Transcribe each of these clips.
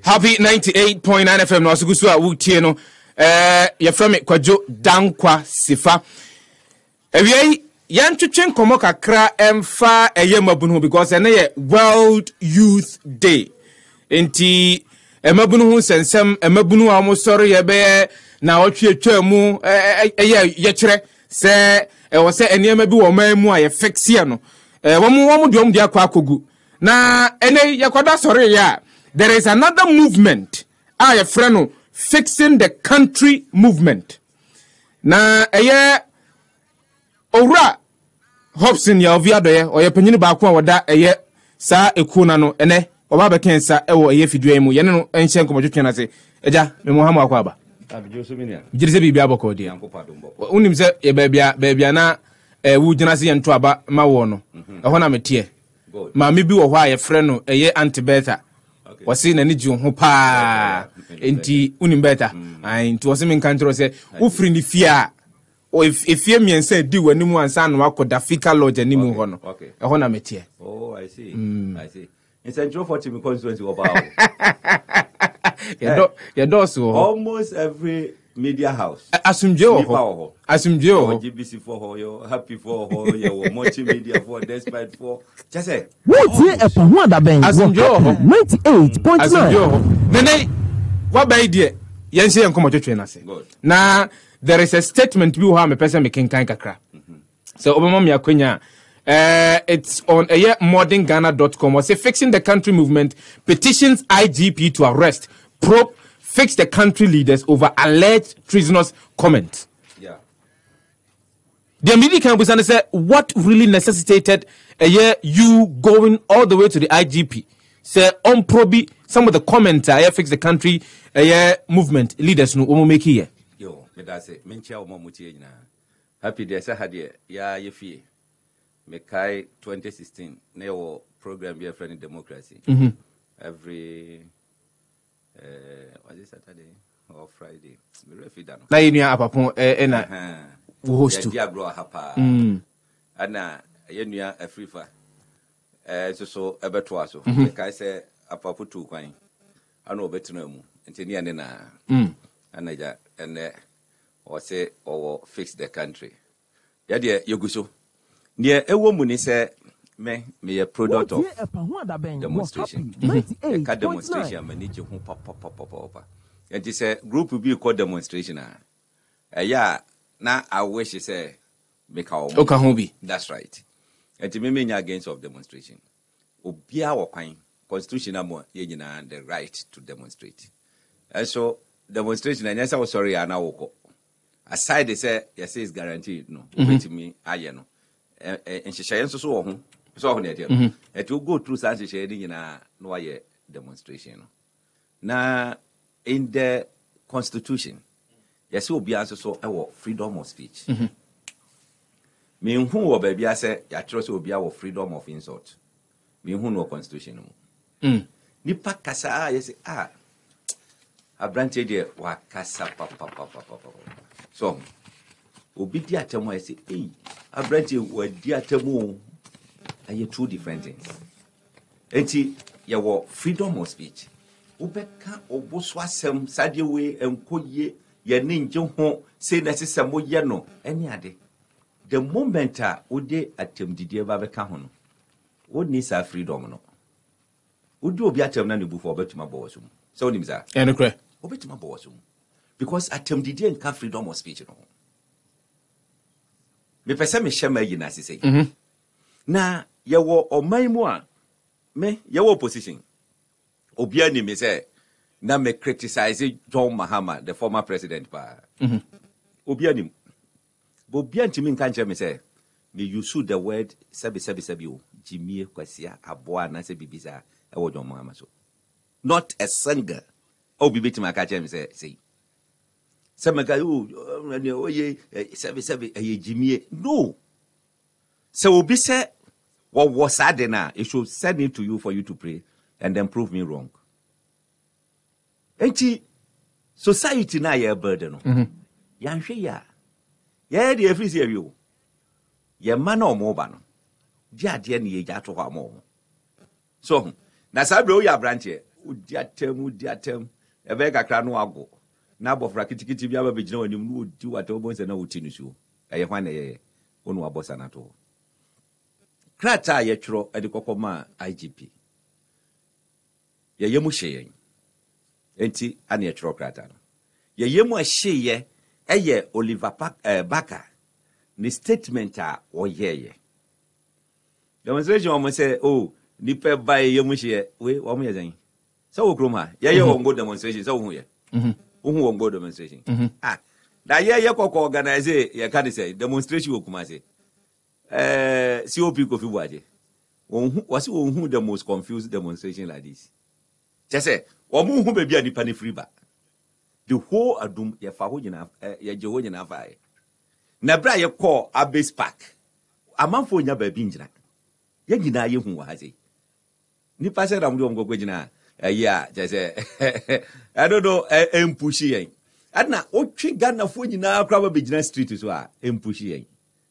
Happy 98.9 FM no asugusu a wutie no ye frame Kwadwo Dankwa Sifa ewie yantwetwe nkomo kakra emfa mabunu because ene ye World Youth Day enti mabunu hu sensem mabunu a mo sori ye be na otwetwa mu ye kire se wo se enema bi wo mamu a ye fixe no wo mu de akwa akogu na ene ye koda sori ya. There is another movement, a friend fixing the country movement. Na ora Hopeson Adorye or ye penyini ba kwa wada sa ekuna no ene oba be kensa ewo fidua mu ye no enhye nkomotwetwe na se eja me Muhammad akwa ba jiri bibia boko di unim se ye bebia na wu gina se yento aba ma wo no ho na metie ma me bi wo ho a ye friend antibeta wasi na niji ho pa enti unim beta enti wasi men kantro se ufri ni fia o efie miense di wani mu ansa no akoda fika lodge ni mu ho no ho na metie. Oh, I see. I see. It's a job for team constituency about your doors almost every media house asumje ho GBC for ho happy for ho your multimedia for despite for just say what e pa ho da ben asumje ho 98.9 nene wa bai die yense enkomo twetwe na se na there is a statement we have me person me kenkan kakra so obama me akwenya it's on modernghana.com was say fixing the country movement petitions IGP to arrest probe fix the country leaders over alleged treasonous comments. Yeah. The media can say what really necessitated you going all the way to the IGP. Say on probe some of the comments fix the country movement leaders no make here. Yo, me da say mencha o mamuti nyina. Happy day say hade ya yefie. Me kai 2016 na your program be friendly democracy. Every was it Saturday or Friday? Me refi da no. Na yenu apapon na host to. Ya grow hapa. Ana yenu afrifa. So ebeto aso. Me kai say apapo tu kwan. Ana obetuna mu. Ntini ane na. Ana ja ene o say o fix the country. Ya de yoguso. Ne ewo mu ni say me a product of demonstration. A demonstration manage ho papa. And this group will be called demonstration. Yeah, now I wish you say make our Okahobi. That's right. And to me against of demonstration. Obia wa kwan constitution amo ye nyina the right to demonstrate. And so demonstration and yes I was sorry ana woko. Aside they say yes is guaranteed no. With me aye no. And she so ho. So it will go through such a shading in a no demonstration. Now, in the Constitution, yes, will be answer so our freedom of speech. Me who will be I say, ya trust will be our freedom of insult. Me who no Constitution. Nipa kasa, yes, a branch idea, wa kasa papa. So, obi diatemo, I say, a branch were diatemo. Are two different things. Enti your freedom of speech. Ubeka oboswa sem sadewe enkoye ye ninje ho say necessary mo ye no any ade. The moment ode atemdidie ba beka ho no. What needs our freedom no. Udi obi atem na nebu for betuma bawosum. So nim za. Enokre. Obetuma bawosum. Because atemdidie nka freedom of speech no. Me pese me shema yi na sisi. Na yewo omaimu a me yewo opposition obia ni me say na me criticize John Mahama the former president pa obia ni obia ntimi nka nche me say me use the word sebi o jimie kwasia aboa na se bibisa e wo John Mahama so not a singer o bibiti maka che me say semega o ye sebi e jimie no so obi say what was sad now? It should send it to you for you to pray and then prove me wrong. Enti society na ye burden no. Yanhwe ya. Ye de every say you. Ye man o mo ba no. Di ade na ye ja to ho amo. So, na sabre o ya branch udiatem. A vega crano ago. Nabo frakiti biaba bijno and you do what almost an old tinisu. I find a one abosanato. Krata yetro at the Kokoma IGP. Ye yemu sheying. Enti ani yetro krata. Ye yemu a sheye, eye Oliver Baka. Ni statement or ye. Demonstration almost say, oh, nipe by yemu sheye, we, what me saying. So, Groma, ye won't go demonstration, so who ye? Who won't go demonstration? Ah, that ye organize ye can't say demonstration will come say. COP Kofi Waje. Was who the most confused demonstration like this? Just say, or who may be a penny free back. The whole adum ye fahojina ye jehojina vai. Nabra ye call a base pack. A man for your baby injina. Ye gina ye who has it. Ni pass it, I'm going to go gina. Yeah, just I don't know, pushy. Adna, what trick Ghana for you now, probably Business Street is why, pushy.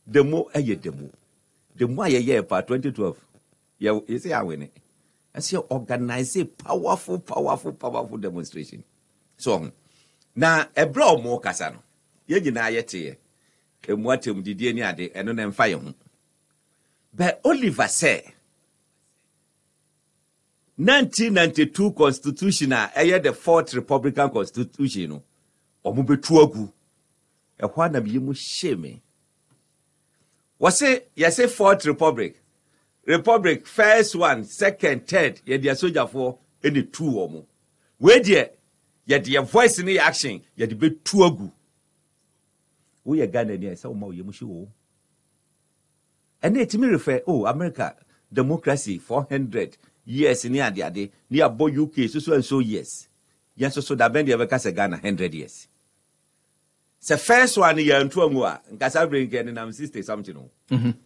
The more a year, the more a year, part 2012. Yeah, you say I win it. I see organize a powerful demonstration. So, now a broad more casano. Ye gina yet here. And what him did any day and on fire. But Oliver said, 1992 Constitution, the fourth Republican Constitution, or Mubetuagu, a one of you must shame. Was it, yes, a fourth Republic? Republic, first one, second, third, yet the soldier for any two or more. Where dear, yet your voice in the action, yet the bit tuagu. We are Ghana near some more you must show. And it me refer, oh, America, democracy, 400. Yes, near the day, near boy UK, so and so years. Yes, so that bend ever cast a Ghana 100 years. The first one year and 2 more, and Casabrin and I'm 60 something.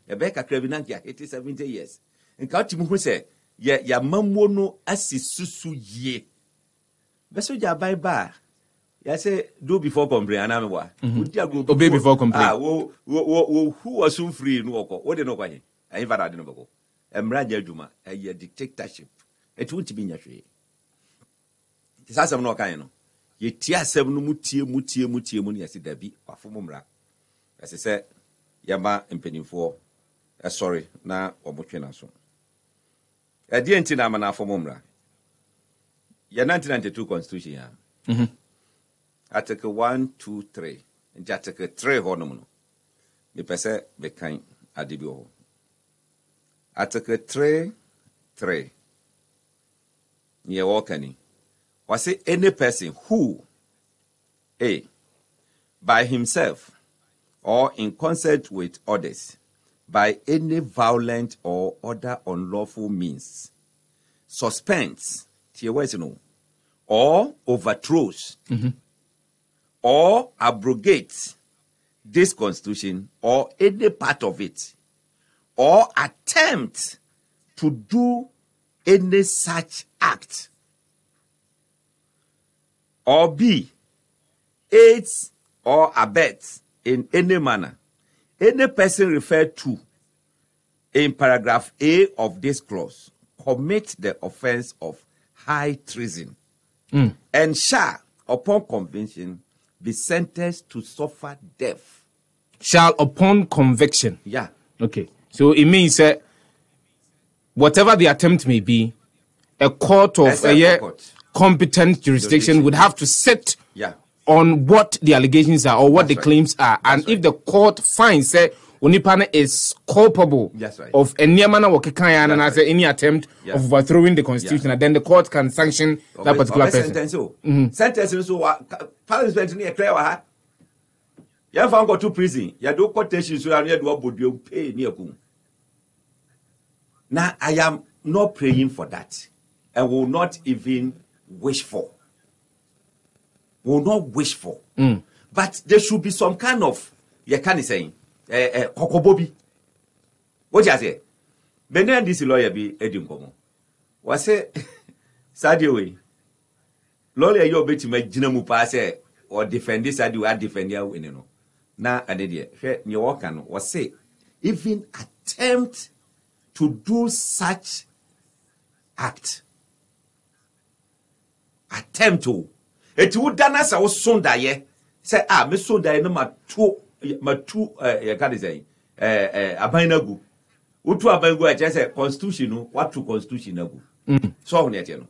A Becca Crevinantia, 70 years. And Katim who say, ya mamono assis susu ye. Besoja bye bye. Ya say, do before complain, and I'm what? Obey before complain. Who was soon free in Woko? What do you know why? I never didn't know. Emraja Juma, a dictatorship. It won't be in your tree. This has some no kind. Ye tia 7 mutie muni as there be or Fumra. As I said, Yama and penny for sorry, na or Muchinaso. A dientina mana for Mumra. Your 1992 Constitution. Article 1, 2, 3. And Article 3 hornomono. The pese be kind adibio. Article 3. Near walking. Was it any person who, A, by himself or in concert with others, by any violent or other unlawful means, suspends, or overthrows, or abrogates this constitution or any part of it, or attempt to do any such act, or B, aids or abets in any manner any person referred to in paragraph A of this clause commit the offense of high treason and shall, upon conviction, be sentenced to suffer death. Shall upon conviction. Yeah. Okay. So it means whatever the attempt may be, a court of competent jurisdiction would have to sit on what the allegations are or what the claims are. And if the court finds that Onipana is culpable of any manner of any attempt of overthrowing the constitution, then the court can sanction that particular person. Sentence so parliament near clear. You have gone to prison. You do quotation so you do what you pay near kum. Now I am not praying for that. I will not even wish for. Will not wish for. But there should be some kind of you can't say kokobobi. What you say? Benen this lawyer be Edim Komo. Was say Sadio lawyer you bet me jinamu pass or defend this Sadio I defend ya winning. Now I did it. You walk and was say even attempt to do such act attempt to. It would done as I was Sunday. Say, me Sunday no ma two, can't say, Abainagu. Utu Abangu, I just say, constitution, what to constitution ago. So, Netiano.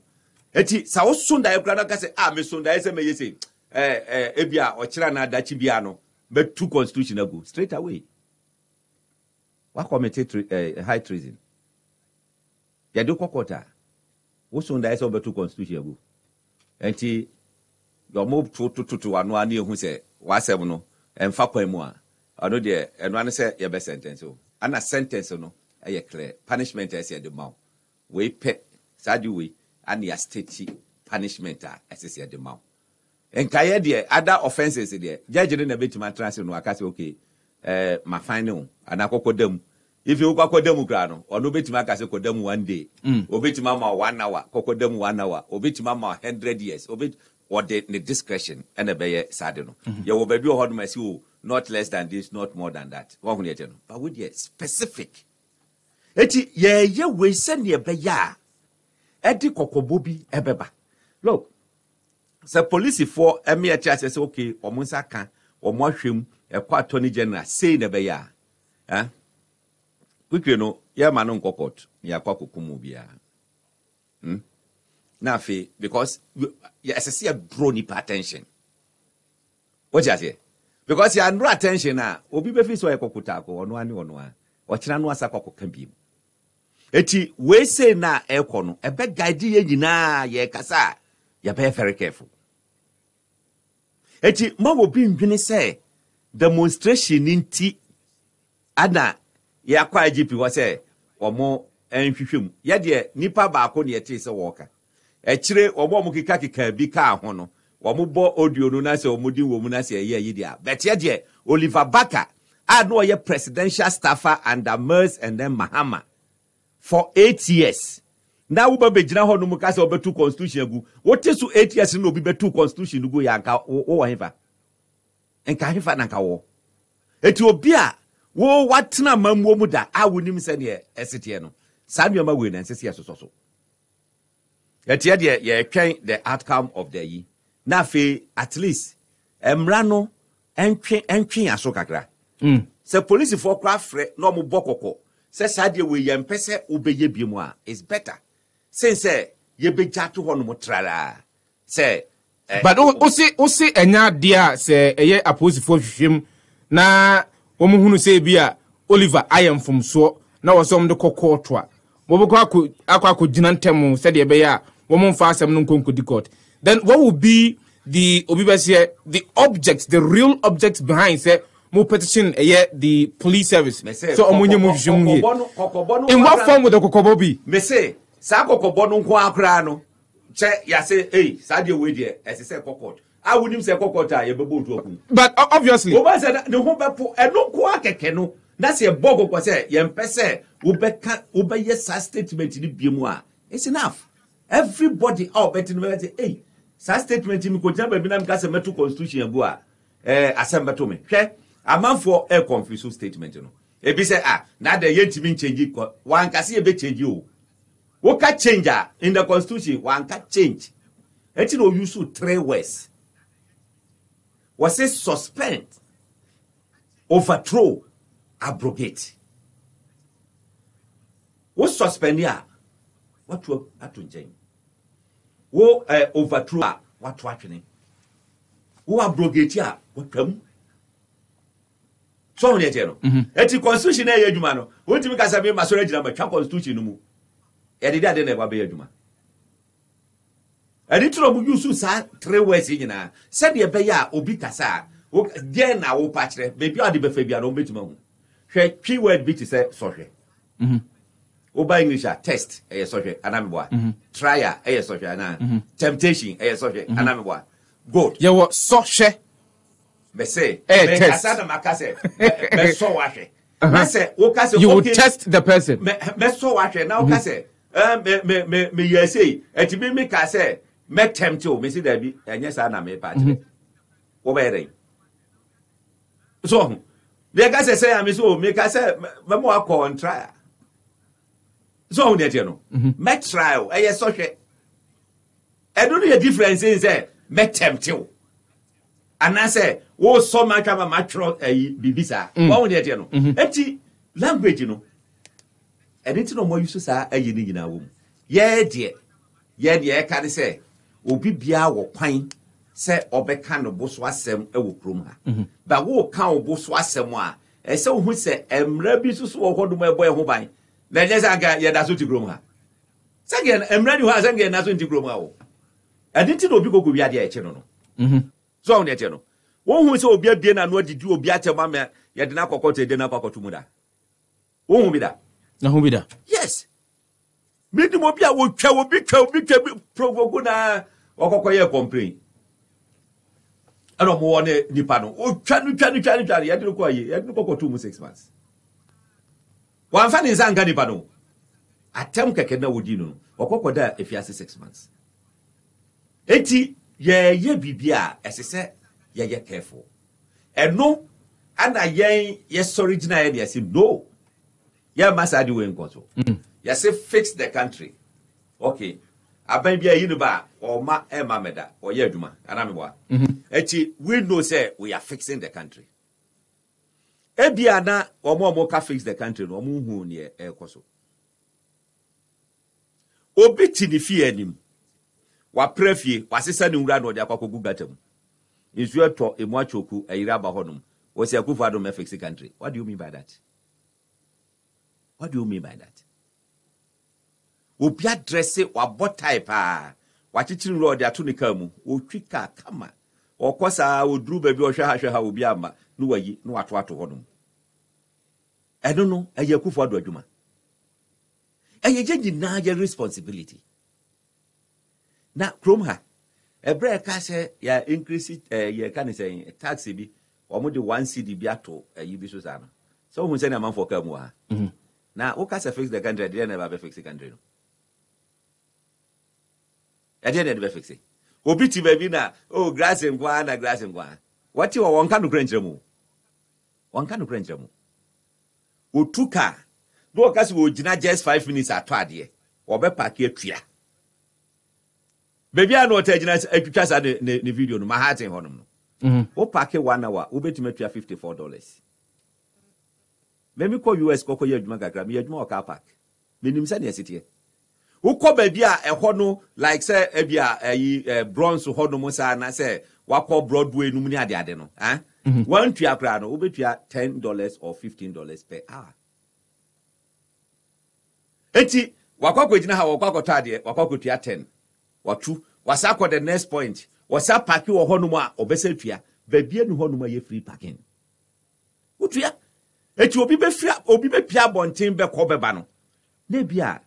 Eti, sa was Sunday, Granaka say, me Sunday, may say, Ebia or Chilana Dachibiano, but two constitution ago, straight away. What committed high treason? Yadu Kokota. What's on the over two constitution ago? Enti, your move to one year who say, was no, and Fako moi. I know there, and one say your best sentence. And a sentence, no, a clear punishment as the mouth. We pay, Sadu, and your state punishment as is the mouth. And Kaya, dear, other offenses there. Judge didn't a bit my translation, no, I can say, okay, my final, and I could them. If you go them grano, or no bit my case them 1 day, obey to mama 1 hour, coco them 1 hour, obey to mama 100 years, obey or the discretion and a bay sadeno. You will be hold my soul, not less than this, not more than that. But with ye specific. Eti ye we send ye be ya. Edi kokobobi ebeba. Look, the police for a mere church says okay, or Musaka, or Moshim, a quite Attorney General, say the be ya. Quickly, no, ya manon cocotte, ya cocokumubia. Now, because yes, I see a drone attention. What you say? Because you are no attention now, Obi Befiso a cocutako, or no one, or Chinanwasa coco can be. Eti, we say na econo, a bad idea, ye casa, ya be very careful. Eti, ma will be in say, demonstration in tea, Ada. Ya kwa GP was say, or more enfishum. Yadia, nipa bako ni ete se walker. Echire, or more mukikaki can be car hono, or mubo audio nunase or mudi womanase a year yidia. But yadia, Oliver Baka, I know your presidential staffer under Mers and then Mahama for 8 years. Now, we be jina hono mukase obe two constitution go. What is to 8 years no be two constitution go yanka o hiva. Enka hiva nanka wo. Eti obia wo watna mamwo mu da a wonim se ne esete no sanuama we nan sese so etie de ye twen the outcome of the year na fe at least emra no entwen aso kakra se police for kra frɛ no mo bokoko se sade we ye mpese obeye biemu a is better since ye begya to ho no mo trara se but o se enya dia se eye aposifo hwehwem na Omuhunu say bia Oliver I am from so na wasom de kokotwa moboko akwa ginantemu said ye be ya woman fa asem no nkonko court. Then what will be the obibese the objects, the real objects behind say mo petition the police service so omunye mo hwehwem in what form would the kokobo be me say sa kokobo no nko akra no che ya say eh sa de we de ese say kokot I wouldn't say kokota ye bebo to oku. But obviously oba said the home bepo eno ko akeke no na say bogo ko say ye mpese ubeka ubeye sa statement ni biemu a it's enough. Everybody out betting me say hey sa statement mi ko tia ba bi na mka say metu constitution abu a asembeto me hwe amanfo e confuse statement no e bi say na the yentimi change ko wan ka say e be change o wo ka change in the constitution wan ka change enti no use 3 words was it suspend, overthrow, abrogate? What suspend ya? What to atunjeng? What overthrow? What to happening? What abrogate ya? What come? So many eternal. Eti constitution e yeduma no. What me kasa be masore jina ma twa constitution no mu. E de ade na be yeduma. And it's not use 3 words in na said ye be ya obi kasa den na wo patre baby ade be fa bia no betuma hu hwe keyword bit say sohwe oba English test sohwe anamboa trial sohwe ana temptation sohwe anamboa good ye wo sohwe be say be kasa na makase be so wahwe na say wo kase you will test the person me so wahwe na wo kase me ye say eti me kase me tempt you me see there be enye sa na me pa kire wo be re so me ka say am so me ka say me mo akọ on trial so on dey no me trial so hwe I don't know the difference in say met tempting. And I say, oh, so much of a matro bibisa. What would you know? Empty language, you know. And it's no more use a uni in a womb. Yeah, dear. Yeah, can say, Obi bia or pine, say, or becan of Boswasem, a wokruma. But wo count Boswasemwa, and so who say, Rebisus or hold my boy who buy. Then yes, I got yet as to groma. Second, ready who has again nothing to groma. I didn't know people could be at the channel. So on the channel. One who saw Obia Bien and what did you be at your mamma, yet did not cocotte dinner papa to Muda. Won't be that? Na who be that? Yes. Midimobia would travel big provocuna or cocoya complain. I don't want a nipano. Oh, Chanu, I didn't require you. I didn't go 2 6 months. One fan is Anganipano. A temka can know you know, or cocoda if you have 6 months. 80, ye bibia, as I said, ye careful. And no, and I yes, original, yes, no. Yeah, must do in control. Yes, fix the country. Okay. I may be a uniba or ma emameda or yeduma, and I'm what. We know, say, we are fixing the country. Ebiana or more fix the country, or moon near air coso. Obitini fienim. Wa prefi, was a son in Rano, the Apaco Gatum. Is your talk a machoku, a Iraba Honum, was a Akufo-Addo may fix the country. What do you mean by that? What do you mean by that? Obia dress it or bot type, what it in road, their tunicamu, or trika, kama, or cosa, or drew baby or shahasha, will be ama, no way, no at what to honum. I don't know, a Akufo-Addo Juma. And you just deny your responsibility. Now, Kromha, a break, I say, ya increase it, ya can say, a taxi be, or more than 1 CD beato, a Ubi Susana. So who send a man for Kamua? Now, who can fix the country? I didn't ever fix the country. I didn't ever fix it. Obiti baby na, oh, grass and guana, grass and guana. What you are one kind of grandjamu? One kind of grandjamu. Utuka, no, because we did not just 5 minutes at 20, or be pack here. Baby, I know what I just at the video, no, my heart in honor. O pack 1 hour, Ubi to make you $54. Maybe call US Coco Yadmaga, me more car park. Minim Sanya City. Who call baby a hono like say a bronze hono mosa and I say, what call Broadway Numia de Adeno, eh? 1 to your crown, Ubi to $10 or $15 per hour. Eti, Wakako didn't have a Wakako Tadi, Wakako to 10. What true? Was up the next point? Was up packing or honoma or Bessetria, baby and honoma ye free packing. What ya? It will be free, obi be pia bontin be cobebano. Nebia,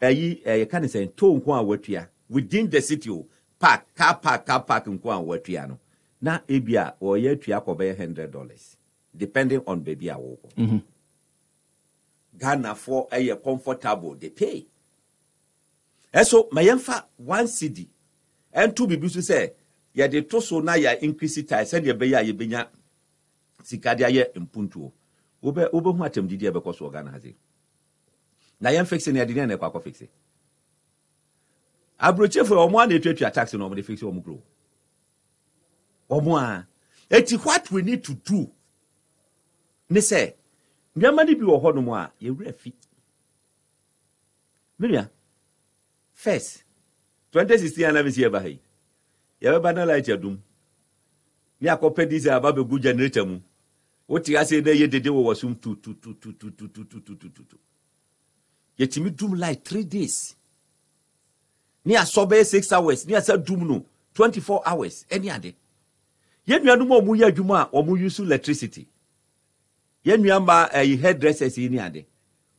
a can say, tone qua wetia within the city, park, car park, and qua wetiano. Now, ebia or ye tria cobe $100, depending on baby a walk. Ghana for a comfortable, they pay. And so, my yamfa 1 CD and 2 bibu to say, ya de toso na ya increase it, I said, ya beya, ye benya, Sikadia ye impuntu. Ube mwatem didia because Ghana has it. Na yam fixing ya didn't equal fix it. I broach for one day to tax and normally fix your mugro. Omwa, it's what we need to do. Ne say, Yamani be or honomoa, ye refi. Miria. First, 2016 and never see ever hey. You ever banana light your doom? Ya copy this about a good generator. What you say there, ye did was soon 2. Yet you doom light 3 days. Near sobe 6 hours, near said doom no 24 hours, any other. Yet you are no more muya juma or mu use electricity. Yen you are a hairdresser in any other.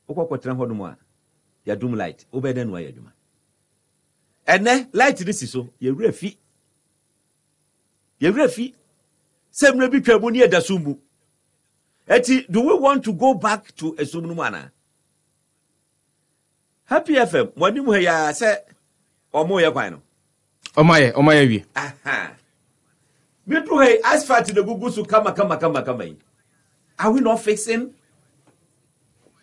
Okotran honoma. Ya doom light, obeden why juma. And then, light this is so, ye refi. Ye refi. Same rebi trebuni da sumbu. Eti, do we want to go back to a sumnumana? Happy FM, when you hear say, or more ya quino. Omaye, we. Aha. Me to hey, asphalt to the Gugusu, come. Are we not fixing?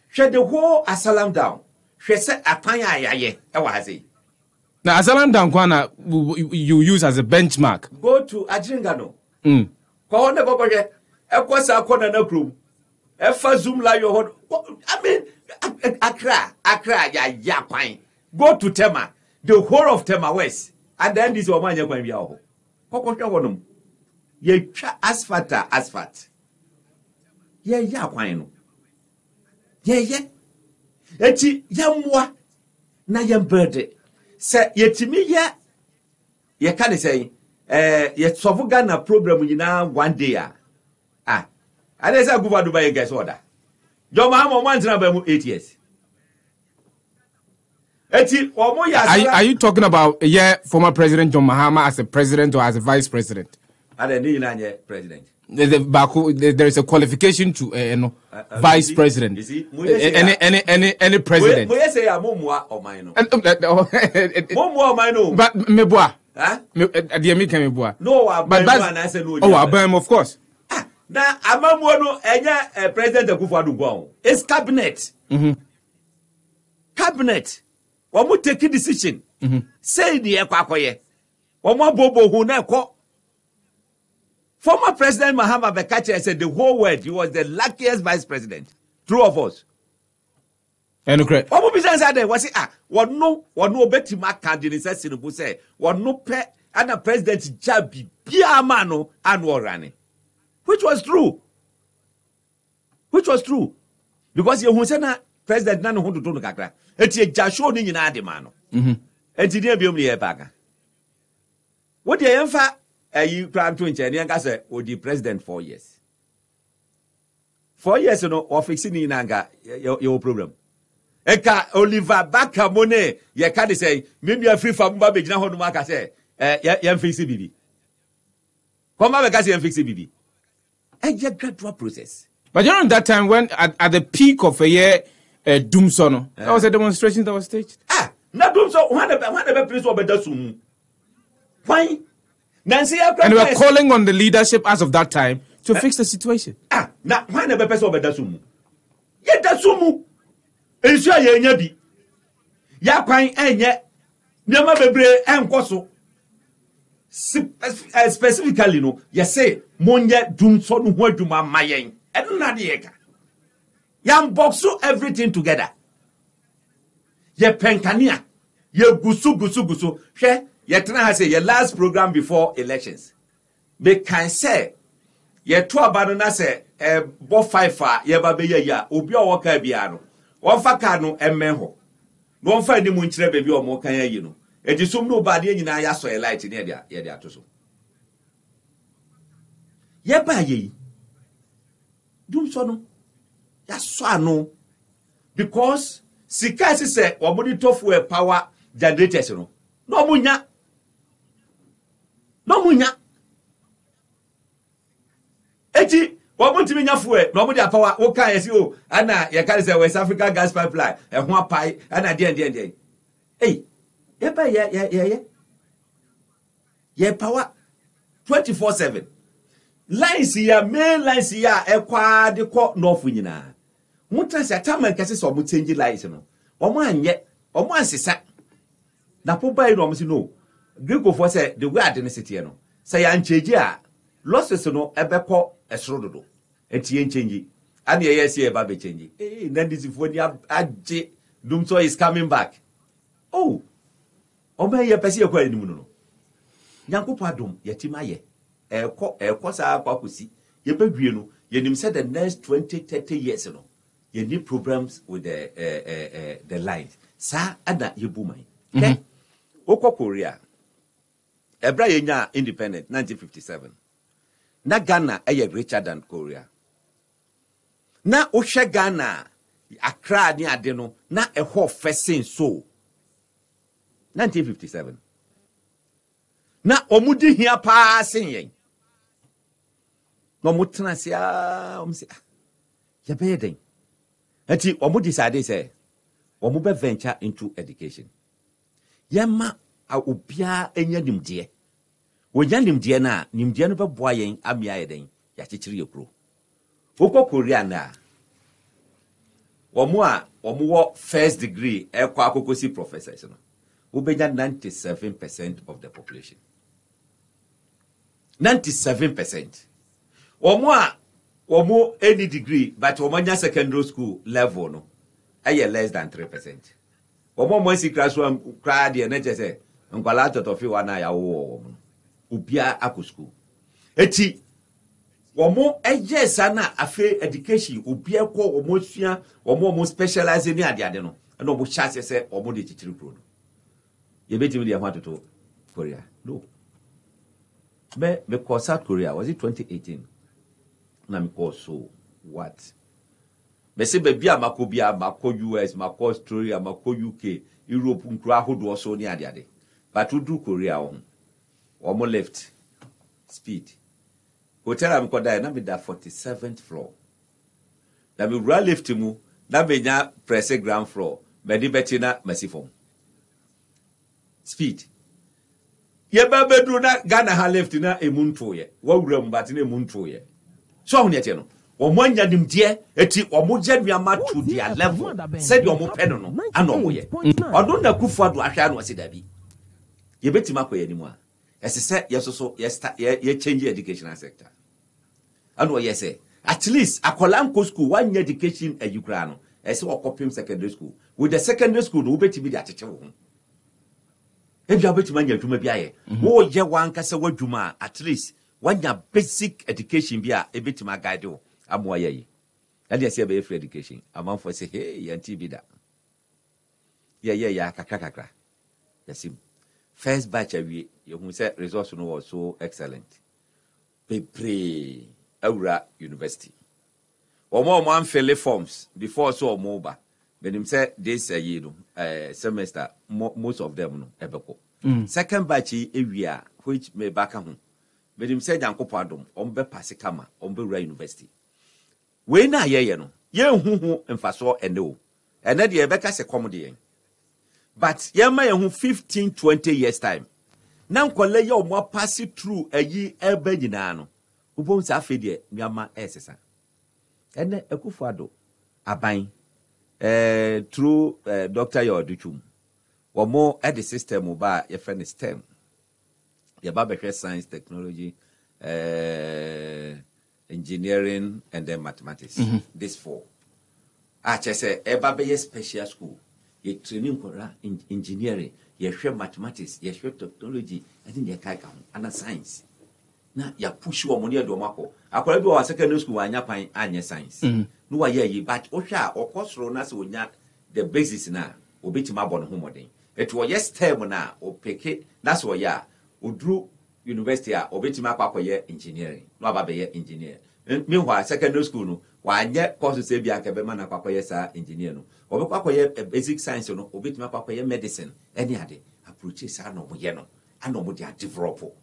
Shut the whole asalam down. She said, a panya, ewa has it. Now, Azalan Dankwana you use as a benchmark. Go to Ajingano. Go on the Boboje. Ekwasa Kona na Krum. Efa Zoom la your I mean, Accra, ya pine. Go to Tema, the whole of Tema West, and then this woman you're going to be out. Kokoshagonum. Ye asphalt. Ya pine. Ye. Eti yamwa na yambirde. Se yetimi ye can say, ye solve Ghana problem one day. And there's a Akufo-Addo by guys order. John Mahama once in about 8 years. Are you talking about former President John Mahama as a president or as a vice president? And then president. There is a qualification to vice president. Any president. We say a mumwa or mine. Mumwa mine. But meboa. No, but I said no. Oh, of course. Now, Amamuano, President Akufo-Addo, it's cabinet. Cabinet. One will take a decision. Say the Ekwakoye. One more Bobo who never. Former President Mahama Bekache said the whole world he was the luckiest vice president. True of us. And correct. What business are there? Was it one no betty mark candidate says in the say one no pet and a president Jabi Biamano and Warani. Which was true. Because you said president none who to do the Kakra. It's a Jasho in Adimano. And today be only a bagger. What the Enfa you plan to engineer Gassa or the president 4 years. 4 years or fixing in anger your problem. Eka Oliver Baka Monet, ye can't say, maybe a free from Babi John Maka say, yam fix bibi. Come over Cassie and fix bibi. And your gradual process. But you know that time when at the peak of a year, Doomsono, that was a demonstration that was staged. Not Doomso, one of the place over the soon. Why? Nancy, and we were calling on the leadership as of that time to fix the situation. Now, one of the person over the soon. Yet that's sumu. And sure, ye be. Ya pine and yet, never be and coso. Specifically, no, you say, Monye Doomson, word to my mayen, and Nadieka. Yam box everything together. Ye penkania, ye gusu. She, ye try say, your last program before elections. Be can say, ye 2 banana say, bo 5 ye baby ya, ubi or waka biano. One fakano and menho. No find the munchre baby or more can you know. It is some nobody in I saw a light in Edia, to so. Ye by ye. Doom sono. Yaswano. Because Sikasi said, or body tough were power generators. No munya. Eti, what want to be enough for it? Nobody power, okay, as you, Anna, you can say West Africa gas pipeline, and one pie, and a day. Hey. Yeah, power 24/7. Lines here, main lines here, the court north winina. Mutas a time and casses or mutangi lies, no. Or man yet, or man is sat. Napoba Roms, no. Greek of say the word in the city, no. Say, Ancheja, losses no, a bepo, a srodo. And she ain't changing. And the yes, here, baby changing. Eh, then this is when you have Doomso is coming back. Oh. Oba ye pesi ekwa enimu no. Nyankopɔ adom yetima ye. Ekɔ saa kwakusi. Ye bedwie no, ye nim say the next 20-30 years no. Ye need programs with the lines. Sa ada ye buman. Okay? Okɔ Korea. Ebra ye nya independent 1957. Na Ghana eye richer than Korea. Na ohwe Ghana Accra ni ade no, na ɛhɔ fɛsen so. 1957. Na omudi hia pa sen yen. No mutena sia omsi. Ya be den. Ati omudi decide say omu be venture into education. Yema a obia enya nimde. Wonya nimde na nimde no be boa yen amia yeden ya chichiri ekro. Wokɔ Korea na omu wo first degree ekɔ akokosi professors no. ubenya 97% of the population. 97%. Omo any degree, but omanya secondary school level no, less than 3%. Omo si classroom cry the NHS, nkwala totofi wana ya wo ubia aku school. Eti omo sana afe education ubia ko omo sua omo specialize ni ade no. And omo chance say omo de chichiri pro no. Ye beti me dey want to Korea. No. Me call South Korea, was it 2018? Na me call so what? Me say baby amako bia mako US, mako Australia, mako UK, Europe nkura hodo so ni ade. But we do Korea on. Omo left speed. Hotel am ko die na me da 47th floor. Na me run lift mu, na me nya press ground floor. Me di beti na masifom. Speed. Ye bedu na Ghana ha left na emunto ye. Wa wura mbati na emunto ye. So ahun yete no. Omo anya nimde eti omo jedua to their level. Said omo peno no ana omo ye. Odo na Akufo-Addo ahwa na o dabi. Ye betima koye nimu a. Esese ye change educational sector. And what you say? At least akolanko school one year education edukra no. Ese okopim secondary school. With the secondary school no betimi de acheche wo. If you are betima nya dwuma bia ye. Wo ye wan kase wadwuma at least one year basic education bia e betima guide wo amwa ye. And you say be free education. Amam for say hey yanti bi da. Yeah kakra. Yasim. First batch awie you who say resource no was so excellent. Pray Aura University. Omo man fill forms before so moba. But him say this semester most of them no ebeko. Second batch area which may back home. But him say Akufo-Addo ombe pass kama ombe Aura University. We na ye no. Ye hu emfaso ene o. Ene de ebeka se comedy. But yema ye hu 15-20 years time. Na nkole ye omo pass through ayi ebe nyina no. Ubom sa afede miama esesa. Ene Akufo-Addo aban through Dr. Yoduchum. Womo at the system ba ye friend STEM. Ye ba be science, technology, engineering and then mathematics. This four. Say eba be special school. Ye training kora in engineering, ye share mathematics, ye share technology, and then ye kai and science. Na ya push wo money do mako akwara bi wa secondary school anya pan anya science no wa ye but o hwa okosoro na se onya the basis na obetima bɔ no homoden et wo yes term na o peke na so ya odru university a obetima akwakoye engineering no aba be ye engineer meanwhile secondary school no wa anya course se bia ka be ma na akwakoye sa engineer no obekwakoye basic science no obetima akwakoye medicine any ade approach sa no mo ye no ana mo dia develop.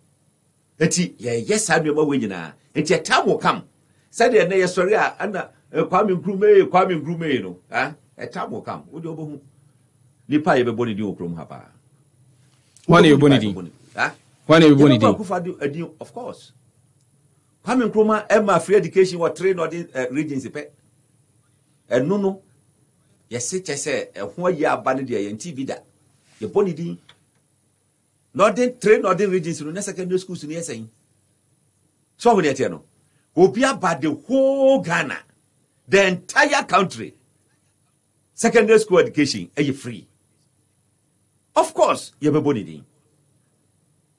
Eti yes I remember we nyina enti time will come said na ye sorry ana Kwame Nkrumah no a time will come wo de obohu nipa ye be boni di okrom ha pa one ye boni di one ye boni di Akufo-Addo of course Kwame Nkrumah Emma free education what train or regions pe enu no ye se chese ho ye aba ne de ye nti bi da ye boni di Northern train northern regions no secondary schools no yesaying. So when you know, Obi about the whole Ghana, the entire country, secondary school education are you free? Of course, you be born in.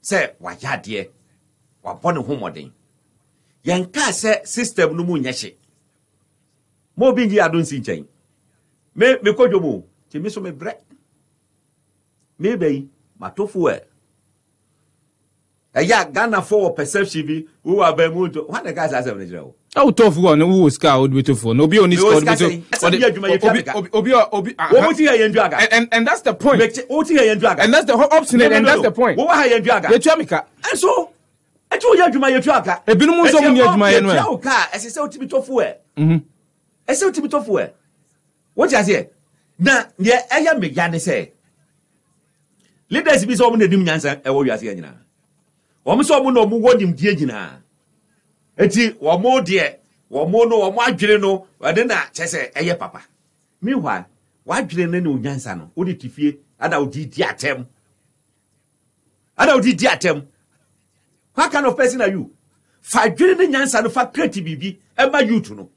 Say, why ya dear? Wa born home modern. Yanka say system no mu nyeshe. Mo bingi adon si nchen. Me ko jomo, ti mi so me bre. Me be matofu e. Yeah, Ghana for perception be who are Bermudo. What the guys are saying, Joe? Oh, tough one. Who was scout beautiful? No, be on this call. And that's the point. And that's the obstinate. And that's the point. What are you doing? And so, I told you, my tracker. A binum so many of my car as a so to be tough wear. A so to be tough wear. What I say? Now, yeah, I am began to say. Let us be so many demons and what you are saying now. Omuso mu no mu wodim die nyina eti wo mo de wo mo no wo mo adwere no wade na chese eye papa meanwhile wa adwere ne no nyansa no wo de tifie ada wo di atem I don't did atem. What kind of person are you? Fa dwene nyansa no fa create bibi e ma you to know.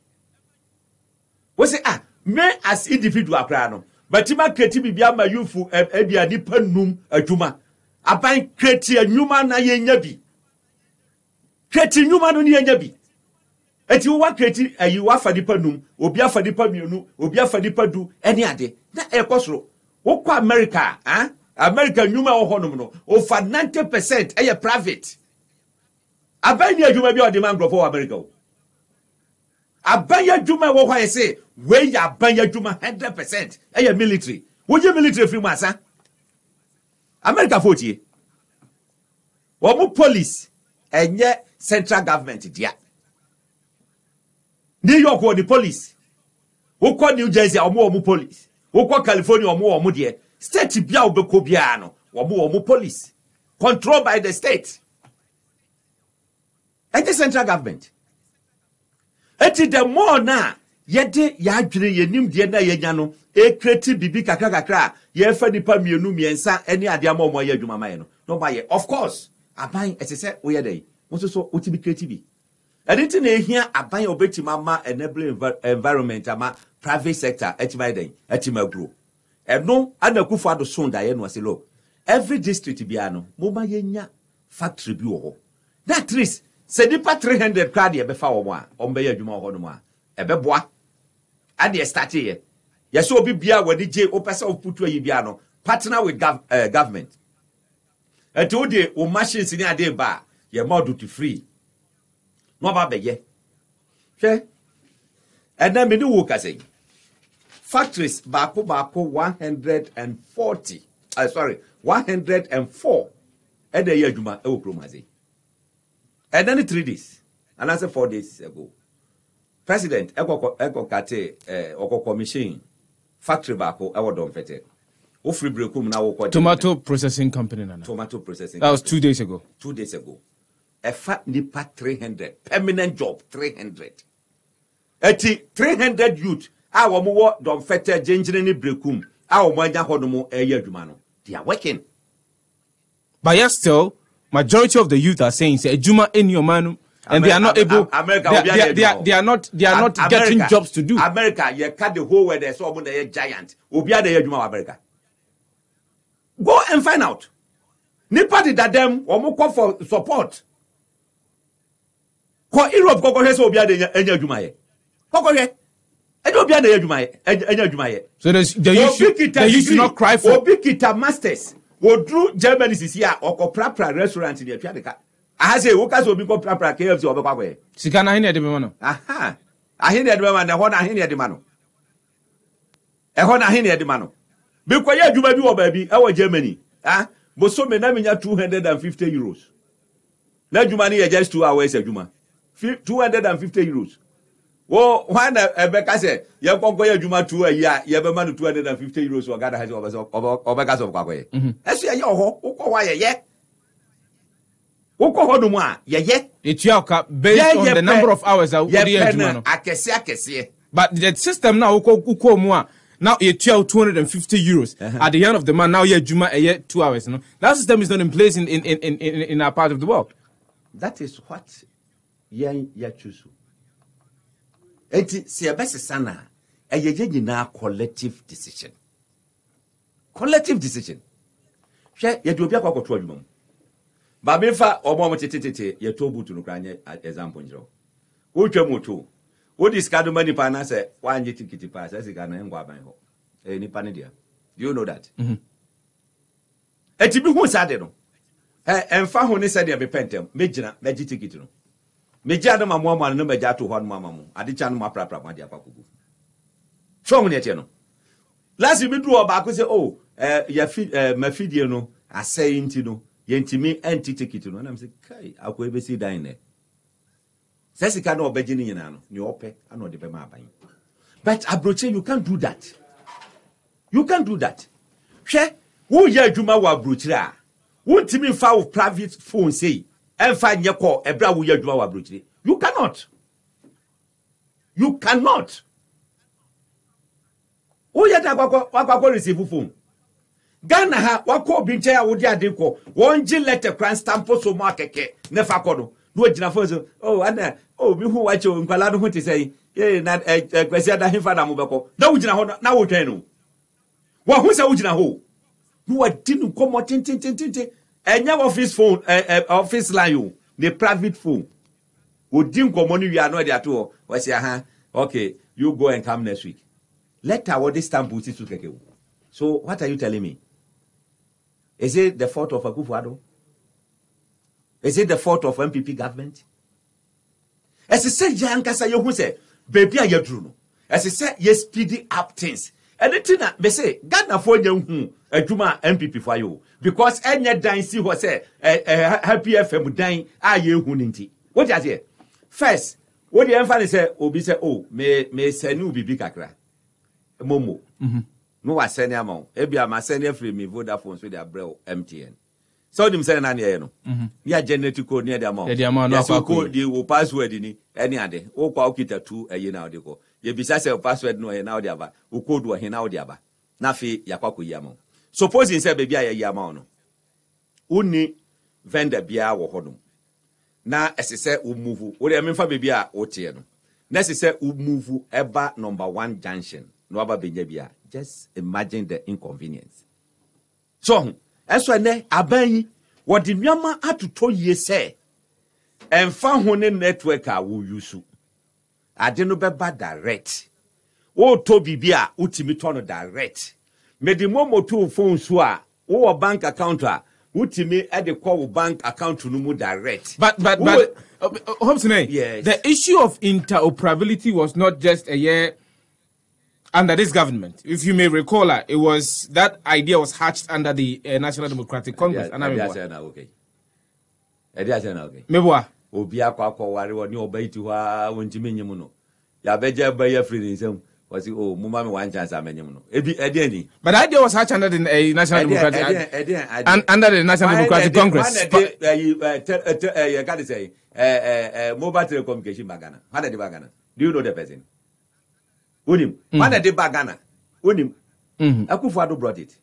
We say me as individual kra no, but ma create bibi ama you fu e bia nipa num adwuma. Aban create anwuma na yenya bi. Create anwuma no yenya bi. Eti wo create ayi wa fa nipa num, obi afa nipa mienu, obi afa nipa du, eni ade. Na e kosoro. Wo kwa America, America anwuma wo honom no, o fa 90% e private. Abanya adwuma bi o de man grofo America. Abanya adwuma wo hwan say we ya abanya adwuma 100% e military. Wo je military free masa. America fotie. Wo mu police enye central government dia. New York wo the police. Wo ko New Jersey wo mu police. Wo ko California wo mu de. State bia wo be ko bia no wo mu police. Controlled by the state. And the central government. Eti the more na yede ya adwene yenim de na yenya no e create bibi kakra ye fa nipa mienu miensa eni ade ama omo ye adwuma maye no no ba ye of course aban esese wo ye dey wo so oti bi create bi editi na ehia aban obetima ma enable environment ama private sector etima dey etima grow eno ana Akufo-Addo son da ye no ase lo every district bia no mo ba yenya factory bi wo ho that is se nipa 300 crowd ye be fa wo mo a ombe ye adwuma ho no mo a ebe boa ade start ye yes obi bia wadi je opesa oputu ayi bia no partner with government and to the o machines ni ade ba ye model to free no ba be ye hwe and then me ni wo ka say factories ba ko 140 104 e dey adwuma e wo promise and then 3 days and I say 4 days ago president eko kate commission factory bako e wodon fete o free breakum na wo tomato processing company nana tomato processing that was 2 days ago e fa nipa 300 permanent job 300 eti 300 youth a wo mo don fete gingine ni breakum a wo mo anya hodomo e ya adwuma no they are working but yes still majority of the youth are saying say adwuma in your man and they are not able they are not getting jobs to do. America you cut the whole way there so omo dey giant obi ade adwuma wa America go and find out nipa did that them omo call for support ko Europe ko hwe so obi ade enya adwuma ye ko hwe e do obi ade adwuma ye enya adwuma ye so they should not cry for obi kita masters wo drew Germany sisi a okopra restaurant ni atwa de ka aha say wo ka so obi ko pra KFC obekwa kwe sika na hene de me no aha ahene de me ma na ho na ahene de ma no e ho na ahene de ma no bi ko ye adwuma bi wo ba bi e wo Germany bo so me na menya 250 euros na adwuma ni ye just 2 hours adwuma 250 euros wo why na ebeka say ye kokko ye adwuma 2 a year ye be ma no 250 euros o gada ha obeka so kwa kwe eso ye ho wo ko wa ye it's based on the number of hours that we but the system now now you 250 euros at the end of the month now you 2 hours no that system is not in place in our part of the world. That is what ya choose enti se best sana ye na collective decision hwe ye de obi akokoto adwuma ba me fa omo tete ye to butu no kranye example njiro wo twa moto wo discard money pa na se wanje tikiti pa se sika na ngwa ban ho ni pa ne dia do you know that eti bi hu sade no emfa ho ne sade be pentem mejina meji tikiti no meji adama mo no meji ato ho no mama mo ade cha no maprapra ma dia kwakugu so mo ne tie no last bi du oba ko se ya mafidie no asay nti no yentimi anti-ticket no na mse kai akwa ebesi dan ne sesika na obeji ni nyina no ni ope ana ode be ma aban but abroche you can't do that hwe wo ya adwuma wa abroche a wo ntimi fa wo private phone sei emfa nye call ebra wo ya adwuma wa abroche you cannot wo ya ta kwakwa receive phone Ghana ha wako binche ya wodi adeko wonji letter kran stampo so ma keke ne fa kono no agina fo so oh ana oh bi hu wache nkwala no ho te sei ye na kwasi ada hemfa na mo beko na wogina ho na wo twan no wa hu se wogina ho no wadi no komo tintintintin enya office phone office line yo the private phone wodi nkomo no wi ano de ato wo se aha okay you go and come next week letter what this stamp uti to keke. So what are you telling me? Is it the fault of Akufo-Addo? Is it the fault of MPP government? As I said, Yankasa, you say, baby, I drew no. As I said, yes, speedy up things. And the thing that they say, Ghana for you, a Juma MPP for you. Because any dying see what say, happy FM dying, are you hunting? What is it? First, what the emphasis say, Obi say, oh, may send you be big akra. Momo. No was sending amount. Ebia ma sending free me Vodafone so their bro MTN. So them sending any no. Near genetic code near the amount. The amount no code the password ni any ade. O kwa okita 2 eye na ode ko. Ye bisa say password no e na ode aba. O code wo he na ode aba. Na fe yakwa ko yamon. Suppose say baby aye yamon no. Uni vendor bia wo hodum. Na esese u move. O de memfa baby a o tie no. Na esese u move eba number 1 junction. No aba benja bia. Just imagine the inconvenience. So, as when aban what the nyama atuto ye say, and found one network I will use. I didn't know bad direct. Oh, Toby Bia, Utimitono direct. Me the momo 2 phones who are, or bank account, Utimi at the call bank account to Numu direct. But, Hopeson, yes. The issue of interoperability was not just a year. Under this government, if you may recall, it was that idea was hatched under the National Democratic Congress. Okay. Meboa. Obi akwa wari woni obaiti wa wontimi nyim no. Ya beje baye free nsem. Was oh muma me one chance amenyim no. Edi. But the idea was hatched under the National Democratic and under the National Democratic Congress. You got to say mobile telecommunication bagana. How did the bagana? Do you know the person? Unim. When they bagana, Unim. Akufo-Addo brought it.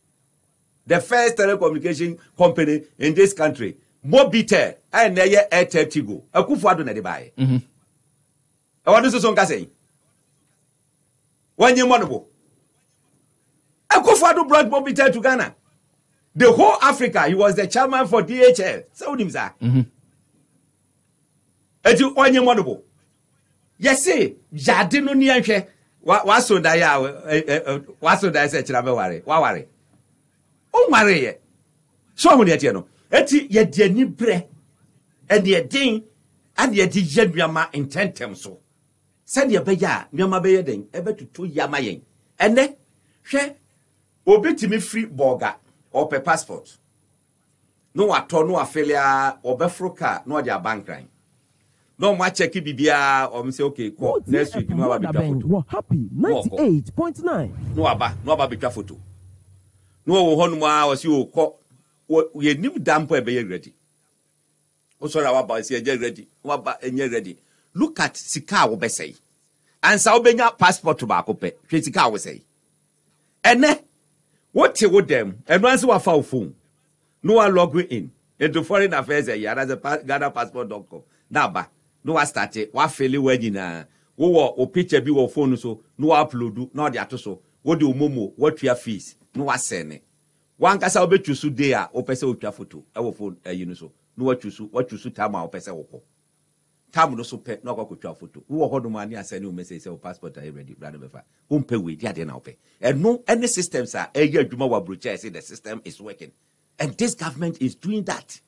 The first telecommunication company in this country, Mobite, and Airtel Tigo. Akufo-Addo na de buy. I want to say something. One year monobo. Akufo-Addo brought Mobite to Ghana. The whole Africa, he was the chairman for DHL. So Unim sa. Eju one year monobo. Yes, say, Jadino niyanche. Waso da ya waso da se chira be ware wa ware o ware ye so hu de tie no eti ye de ani bre e de den ade ye de yaduama intentem so se de be ya nyama be ye den e betutu yama yen ene hwe obetimi free burger or pe passport no ato no afelia obefroka no de abankran. No ma check bibia say okay call next week no aba betwa photo. We're happy 98.9. No aba betwa photo. No wo honu ma o si o ko ye nim dampo e be ready. O so ra wa ba si e ready. Wa ba enye ready. Look at sika wo be say. Ansa wo benya passport ba ko pe. Hwe sika wo say. Ene what you with them and once wa fa phone. No one log in into foreign affairs ya that's a GhanaPassport.com. Na ba no wa start wa feli we na wo o picture bi wo phone so no upload na de ato so wo de omomo what your fees no wa send wan kasa wo betusu dey a wo pese wo twa photo e wo phone you know so no wa tusu time a wo pese wo ko time no so pe no kwa twa photo wo ho do ma ni asend wo message say wo passport are ready brother befa wo mpe we dia de na wo pe and no any systems are e adwuma wa brocha say the system is working and this government is doing that.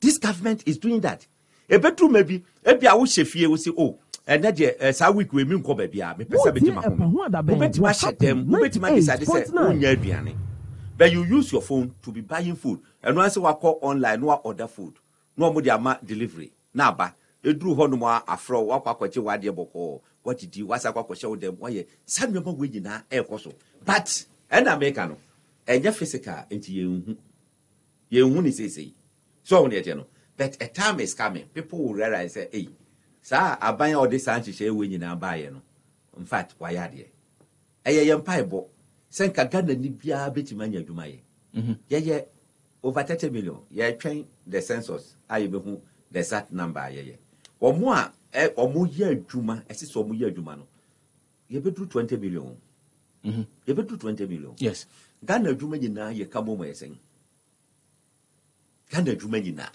This government is doing that. A better maybe a wo shefie wo say oh and that sa week we me nko ba bia me pesa be ma ho bet ma share them we bet ma decide say onya aduane but you use your phone to be buying food and once we call online no order food no mo dia ma delivery na ba eduru ho no mo afro wa kwakwache wa de boko what did you wasa kwakwache wo dem wo ye sanwema we nyina e koso but and America no enya physical enti ye hu ni say so on the but a time is coming people will realize say hey sa aban all this anchi she we nyina buy no in fact why are there eye yem paibo Sen ka Ghana ni bia betimanya adwuma ye. Ye over 30 million. Ye train the census. Aye be hu the exact number ye. Omo a omo ye adwuma, esi so omo ye adwuma no. Ye be do 20 million. Ye be do 20 million. Yes. Ghana adwuma nyina ye ka bomo yesen. Ghana adwuma nyina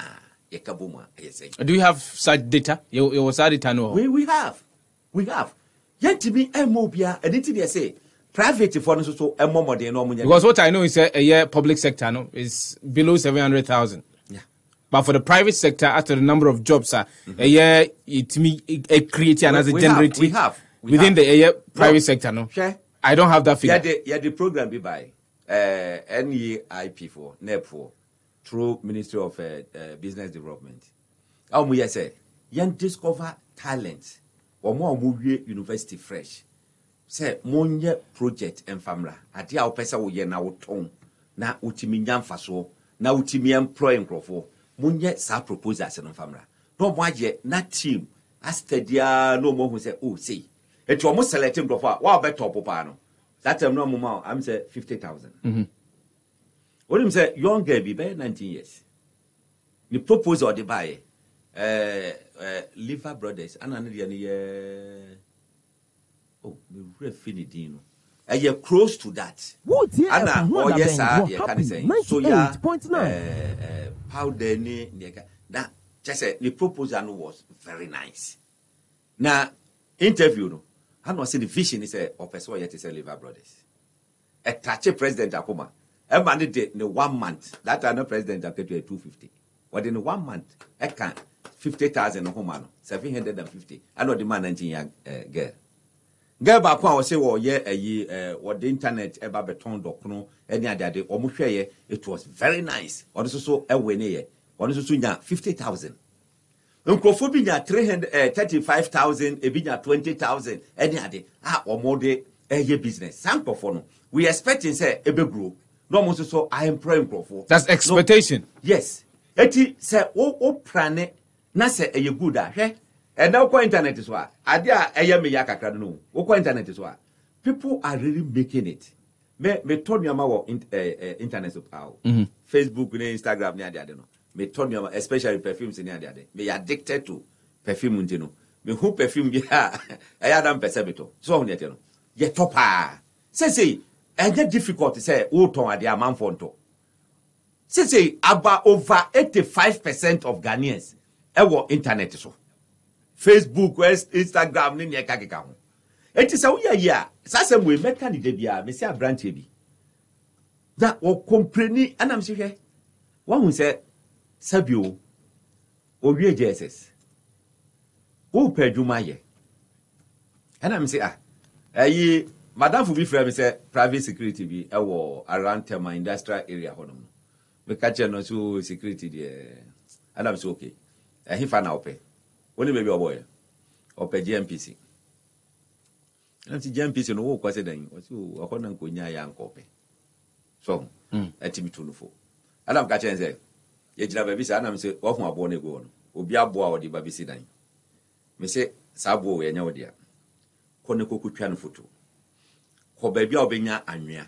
ye ka bomo yesen. Do you have such data? You was data no? We have. Yentimi emobia anything they say private for no so emomode no munya. Because what I know is a year public sector no is below 700,000. Yeah. But for the private sector, after the number of jobs a year it me create and as a generate within the year private sector no. Sure. I don't have that figure. Yeah, the program be by NEIP4 NEP4 through Ministry of Business Development. We say yen discover talent. Or more movie university fresh. Say monye project and family. Adi a opesa wo ye na woton na utimi nyamfa so na utimi employ nkrofo. Monye sa proposal se no family. No mo aje na team astedia no mo hu say oh say. Etu omo select nkrofo wa better popa no. That time no mo am say 50,000. What him say young girl be 19 years. The proposal the buy Liver Brothers, and me refinidino. You're close to that. Anna, oh yes, sir, you can say so. Yeah, powder that just say the proposal was very nice. Now, interview no, I know see the vision is a person yet is a Liver Brothers. A touchy president Akuma. A man did in 1 month. That are no president that get to 250. But in 1 month, I can 50,000 home 750. I know the man 19 young girl. Girl back one say, well, yeah, what the internet ever beton docuno any other day or mushye, it was very nice. Or so a winner. Or so 50,000. Uncrophobia 335,000, a binya 20,000, any other or more day a year business. Sample for no. We expecting say a big group. No more so I am praying for. That's expectation. No, yes. Eti say o prane na say e good ahwe e na ko internet so a ade a eye me ya kakra no o ko internet so a people are really making it me told me about internet so power Facebook and Instagram ni ade no me told me especially perfumes ni ade me addicted to perfume ntino me who perfume bi ha e ya dan pese beto so on yete no ye topa say e difficult say o ton ade amanfo nto. Say about over 85% of Ghanaians ewo internet so. Facebook, Instagram, ni nyeka ho. Eti sa uya ya, sasa mwe meka ni de bia, me se branch bi. Da o compreni anam se hwe. Wa hu se sabio o wie JSS. O pedwuma ye. Anam se ayi madam fu bi frɛ me se private security bi ewo around Tema industrial area honom. Me catch no so security there. And I'm so okay. He fan out pay. Only baby boy. Or pay GMPC. And I'm GMPC no work was it then. Was you a honor kunya young copy. So, at me to no. And I'm catching say, yet you baby, and I'm say, off my bonnet go on. Ubia boa or the baby sit down. Me say, Sabo, we know dear. Koneko could try photo. Ko baby or benya anya.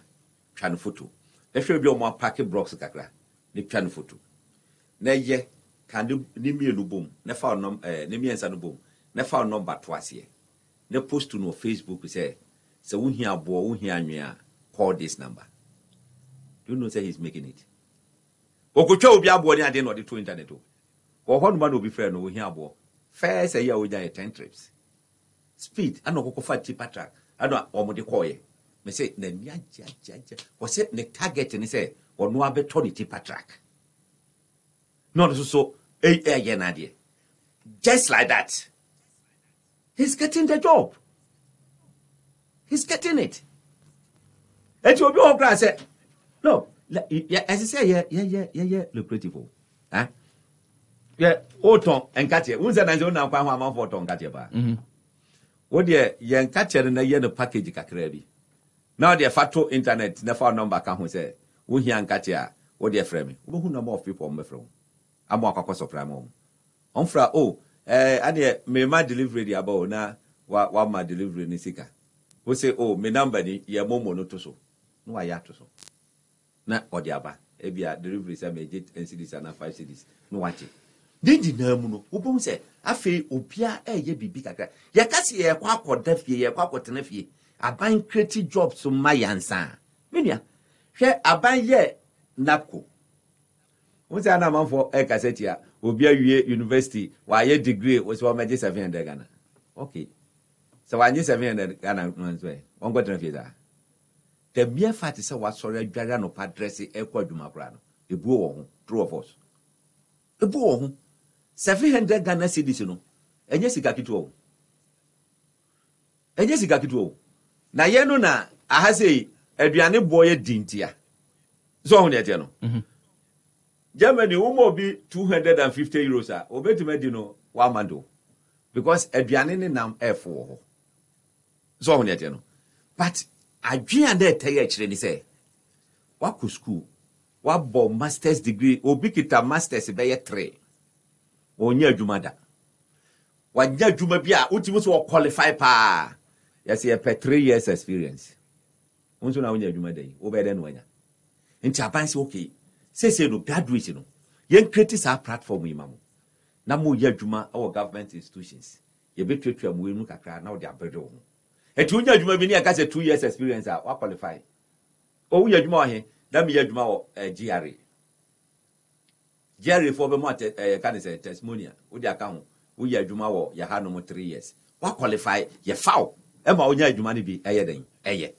Try photo. If you be on my packet blocks kakra. Ni piano photo. Na ye can do ni mienu boom. Na fa no ni miensa no boom. Na fa number twice ye. Na post to no Facebook say wo hia abo wo hia anwea call this number. Do you know say he's making it? Okotwa obi abo ni ade no de to internet o. Ko ho no ma no obi frɛ no wo hia abo. First year wo jan 10 trips. Speed ana kokofa tipa track. Ana omo de call ye. Me say na mi aja. Wo say ne target ni say or no abe Tony tipa track. Not so just like that. He's getting the job. He's getting it. And you will be say, no, as I say, yeah, lucrative. Huh? Yeah, Oton and Katia. Who's an answer now? I'm for Ton Katia. What dear, young Katia and a year package Kakrebi. Now, the Fato internet, the phone number can say. We hear and Katia, what dear friend, who know more people on my phone. I'm more cause of Ramon. On fra, I may my delivery about now, what my delivery in Sika. We say, oh, me number ni, ya momo no to so. no why to so na odiaba ebia delivery say me get NCDs and 5 cities no watch didi na mu no wobom say afi obia eye bibi kakra ye kase ye kwa akoda fie ye kwa akotena fie aban create jobs so mayansa menia hwe aban ye napko won say na manfo e kasetia obia wie university wa ye degree wo so ma 700 Ghana okay so wa 700 Ghana no so won go tena fie da the mere fact is what sorry adware no padress e kwa adwuma kra no ebuo wo ho true of us ebuo wo ho 700 Ghana cedis no enye sika kituo na ye no na ahase aduane boye dintia so ho ne tie no Germany wo bi 250 euros a obetime di no wa mando because aduane ne nam efo ho so ho ne tie no but adwea na eteye kire ni say wako school wabo masters degree obi kita masters be ye 3 onya adwuma da wanya adwuma bi a utimi so qualify pa yes ye per 3 years experience unso na onya adwuma dai obede no anya nti abanse okay say no graduate no yen create our platform imamo na mo ye adwuma our government institutions ye betwetwa mo enu kakra na ode abede ho eti onya adwuma bi ni aka say 2 years experience a wa qualify o ye adwuma he na me ye adwuma wo Jerry for be mo can say testimonial wo di aka ho wo ye adwuma wo ya ha no mo 3 years wa qualify ye faw e ma onya adwuma ni bi eye den eye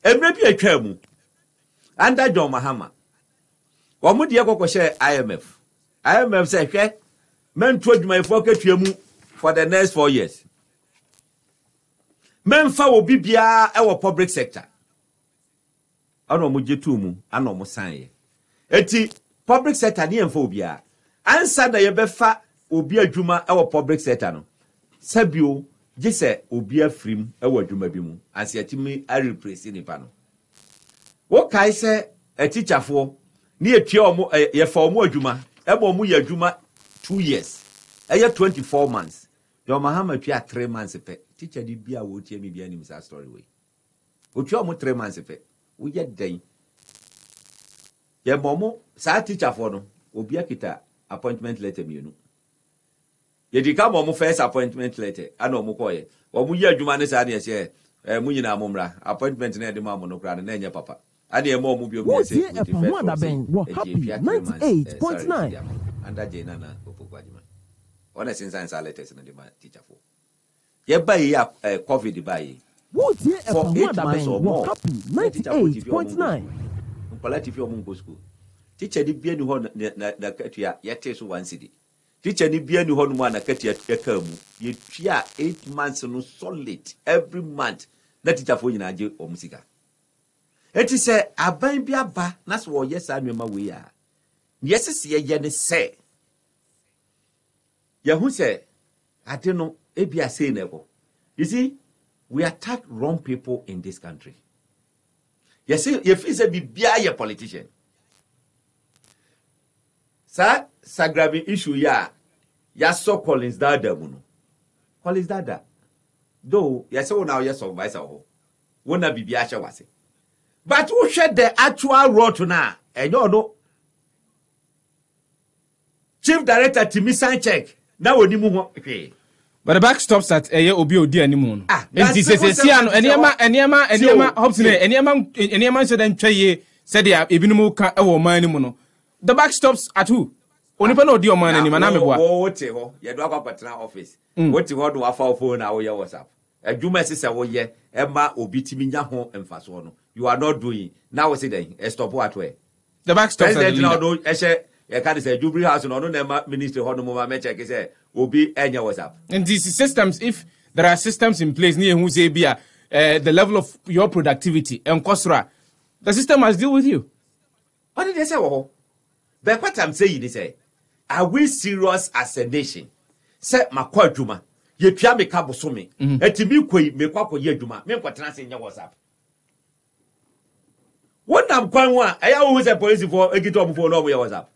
emre bi atwa mu under John Mahama omo die kokko share IMF say hwe men to adwuma ifo katwa mu for the next 4 years men fa wo bibia e wo public sector ano mo jetu mu ano mo sanye eti public sector ni emfa obia ansa na ye befa obi adwuma e wo public sector no sabio gise obi afrim e wo adwuma bi mu anse atimi a replace ni pa no wo kai se a teacher fo ni etua omo ye fa omo adwuma e bo omo ye adwuma 2 years e ye 24 months yo Mahama tua 3 months pe teacher di bia wo tie mi bia ni msa story we o tua omo 3 months pe wo ye den ye momo sa teacher for no obi akita appointment letter mienu ye di ka momo first appointment letter ana omo koye omo ye adwuma ne sa na ye se mu nyina momra appointment na de mo no kra na enye papa ade mo omo bi obi se happy 98.9 anda jena na opogwajima ona sinsan sa letters na de ma teacher for ye buy covid buy for 8 months or more happy 98.9 Mpalati omo go school teacher di bia ni ho na katua yete so 1 cedi teacher ni bia ni ho no ma na katua ka mu ye tua 8 months no solid every month na teacher fo nyina age omusika eti se aban bia ba na so wo yes anwema we a yes se ye ne se ye hu se ade no e bia say na eko you see we attack wrong people in this country. Yes, if it's a bibia politician. Sa grabbing issue ya so Collins Dada muno. Collins Dada. Though yes now yes of vice ho. Wona bibia cha wase. But who shed the actual road now? And you know Chief Director Timisan check. Now oni mu ho. But the back stops at obi odi animu. And this is Siano, Eniama, Hopeson, Eniama said and Chaye said ya ebinumu ka ewo man animu. The back stops at who? Onipa no di o man animu na meboa. What ho? Ye do akwa patena office. What ho do afa phone na wo ye WhatsApp. Adwuma sese wo ye e ma obi timi nya ho emfaso no. You are not doing. Now we say then stop what way. The back stops at the no you can say Jubilee House no na ministry ho no mo ma check say obi enya WhatsApp. And these systems, if there are systems in place near who say bia the level of your productivity and kosra, the system must deal with you. What did they say? But what I'm saying is, are we serious as a nation? Say makwa dwuma, ye tua me ka bosome. Etimi koi me kwa ye dwuma, me kwatena se nya WhatsApp. What am kwan wa, aya wo say police for egito obufo no mo ye WhatsApp.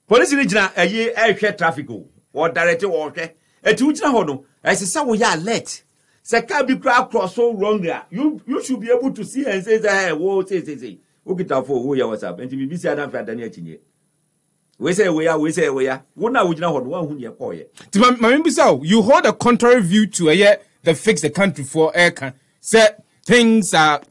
Police ni gina aye ehwe traffic o. Or direct or eti ugina ho no esesa wo ya alert say car be cross so wrong there. You should be able to see and say hey, whoa, say. Okay, for who you WhatsApp and to be busy and for Daniel Chinye. We say we are. What now? We know one who you call it. You hold a contrary view to the fix the country for air. Say things have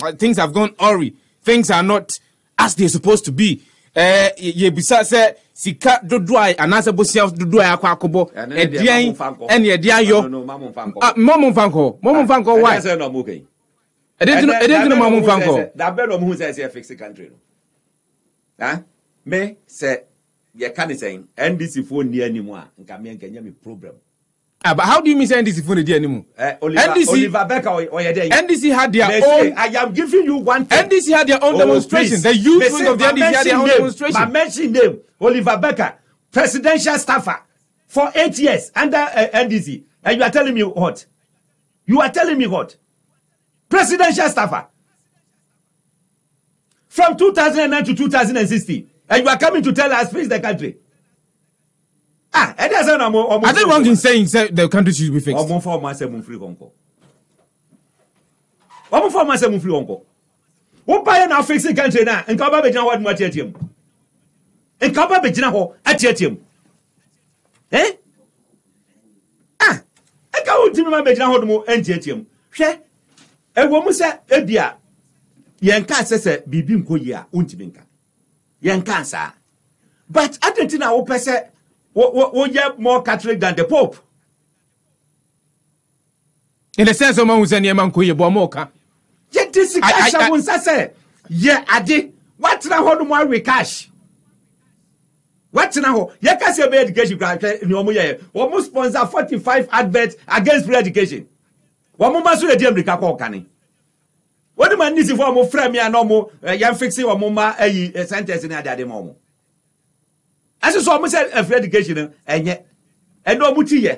gone awry. Things are not as they're supposed to be. Ye bisa say sika dodoai anasa bosia dodoai akwakobo edian ene edian yo momon fanko why say no okay e didn't momon fanko that be no who say fix the country no me say ye can say NDC phone near anymore nka me nka me problem. But how do you mean NDC phone near anymore? Oliver Becker or your day. NDC had their own. I am giving you one thing. NDC had their own demonstration. The youth wing of the NDC had their own demonstration. I mentioned them. Oliver Becker, presidential staffer for 8 years under NDC. And you are telling me what? You are telling me what? Presidential staffer. From 2009 to 2016. And you are coming to tell us fix the country. I think wrong in saying the country should be fixed. Who buy now fixing country now and come back what much at him? And come back at him. Eh? I can't remember how to move and him. Share a woman said, Ebia Yanka says, Bibim Koya, Untiminka. Yanka, sir. But I don't know what say. What you more Catholic than the Pope? In the sense of man who's any man kuye bomoka. Yet this is cash won't say. Yeah, I did. What's now hold more with cash? What's now? You can say about education grant. Almost sponsor 45 adverts against free education. One more masu the America call canny. What the man needs for more frame ya no more young fixing or mama a sentence in a daddy momo. As you saw, I free education, and yet, and no muti ye.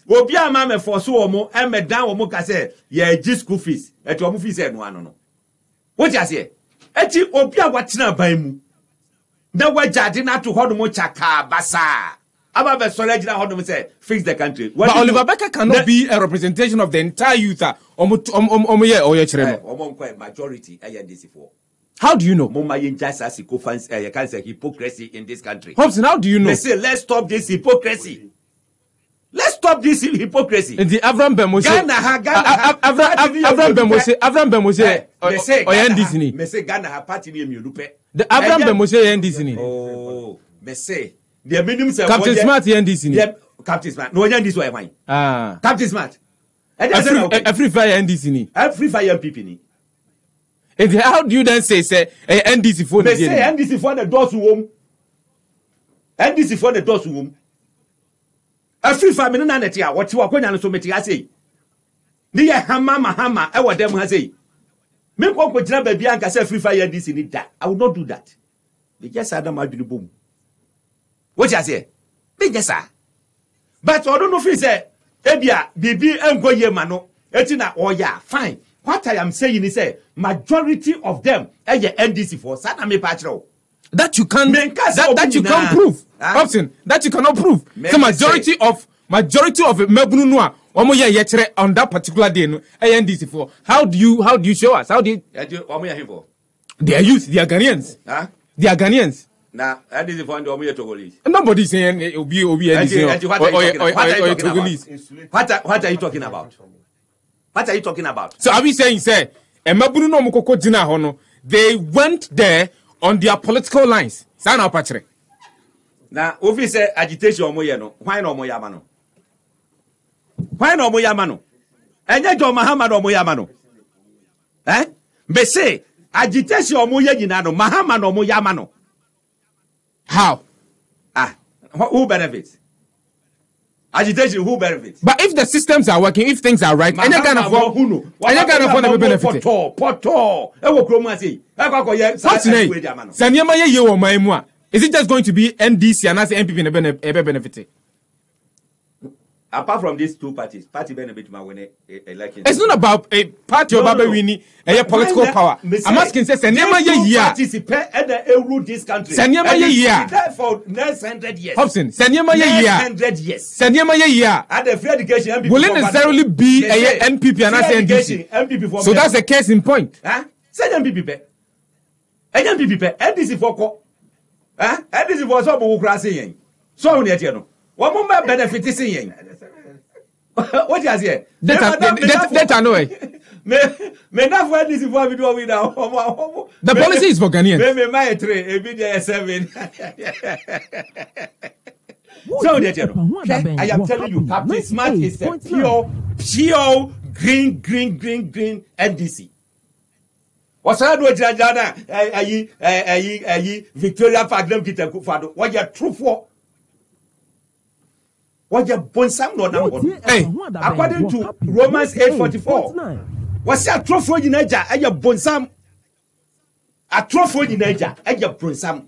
Will be a mamma for so more, and madame or moka say, ye, just school fees, at your movie said one. What I say? Eti Obia watching a baimu. Now, what jardina to hold mochaka, basa. About the solid hold say, fix the country. But Oliver Becker cannot be a representation of the entire youth or majority. How do you know? Mama just as you can say hypocrisy in this country. Hopeson, how do you know? They say, let's stop this hypocrisy. Let's stop this hypocrisy. In the Avram Bemo say, Avram Bemo say, they say, NDC. Me say Ghana have party name you lupe. The Avram Bemo say NDC. Oh, me say the minimum say Captain Smart NDC. Captain Smart. No NDC why? Ah, Captain Smart. Every fire NDC. Every fire PP. And how do you then say NDC phone? They say NDC for the doors room. NDC for the doors room. Every family na netia what you are going to so meti say. Ni hammer I what them has say. Me ko ko jina baby anka say free fire NDC need that. I will not do that. They just adam adwene bom. What you say? They just are. But I don't know if he say ebia bibi enko ye ma no. Eti na oya fine. What I am saying is majority of them are NDC for Sana me patro. That you can't prove. Hopeson, that you cannot prove. The majority of Mebunua on that particular day no NDC for. How do you show us? How do you They are youth, they are Ghanaians. Huh? They are Ghanaians. Now, NDC for the Togolese. Nobody saying it will be NDC or What are you talking about? What are you talking about? So are we saying, say, they went there on their political lines? Now, if say agitation, why no moyamano? Why no moyamano? And yet, Muhammad or moyamano? Eh? Be say agitation or moyamano, Muhammad or moyamano. How? Who benefits? Agitation, who benefits? But if the systems are working, if things are right, any kind of benefit. Is it just going to be NDC and as MPP benefit? apart from these two parties, party benefit my win election. It's not about a party or Baba winning a political power. I'm asking, says, and never ye participate and rule this country. Sanyama ye for next 100 years. Hobson, Sanyama ye 100 years. Sanyama ye And the free education MPP will necessarily be a NPP and I say NPP. So that's a case in point. Huh? Say NPP. NPP. NDC for co. Huh? NDC for some who cross saying. So on yet, one more benefit is saying. What is here? Data no way. May not for this before we do without. The policy is for Ghanaians. May my trade, a video 7. So, I am telling you, Captain Smart is a pure green NDC. What's that? Victoria Park, Peter Akufo-Addo. What you true for? What you bonsam no number? Hey, according to Romans 8:44, what's that trophy in Niger? I you bonsam. A trophy in Niger. I you bonsam.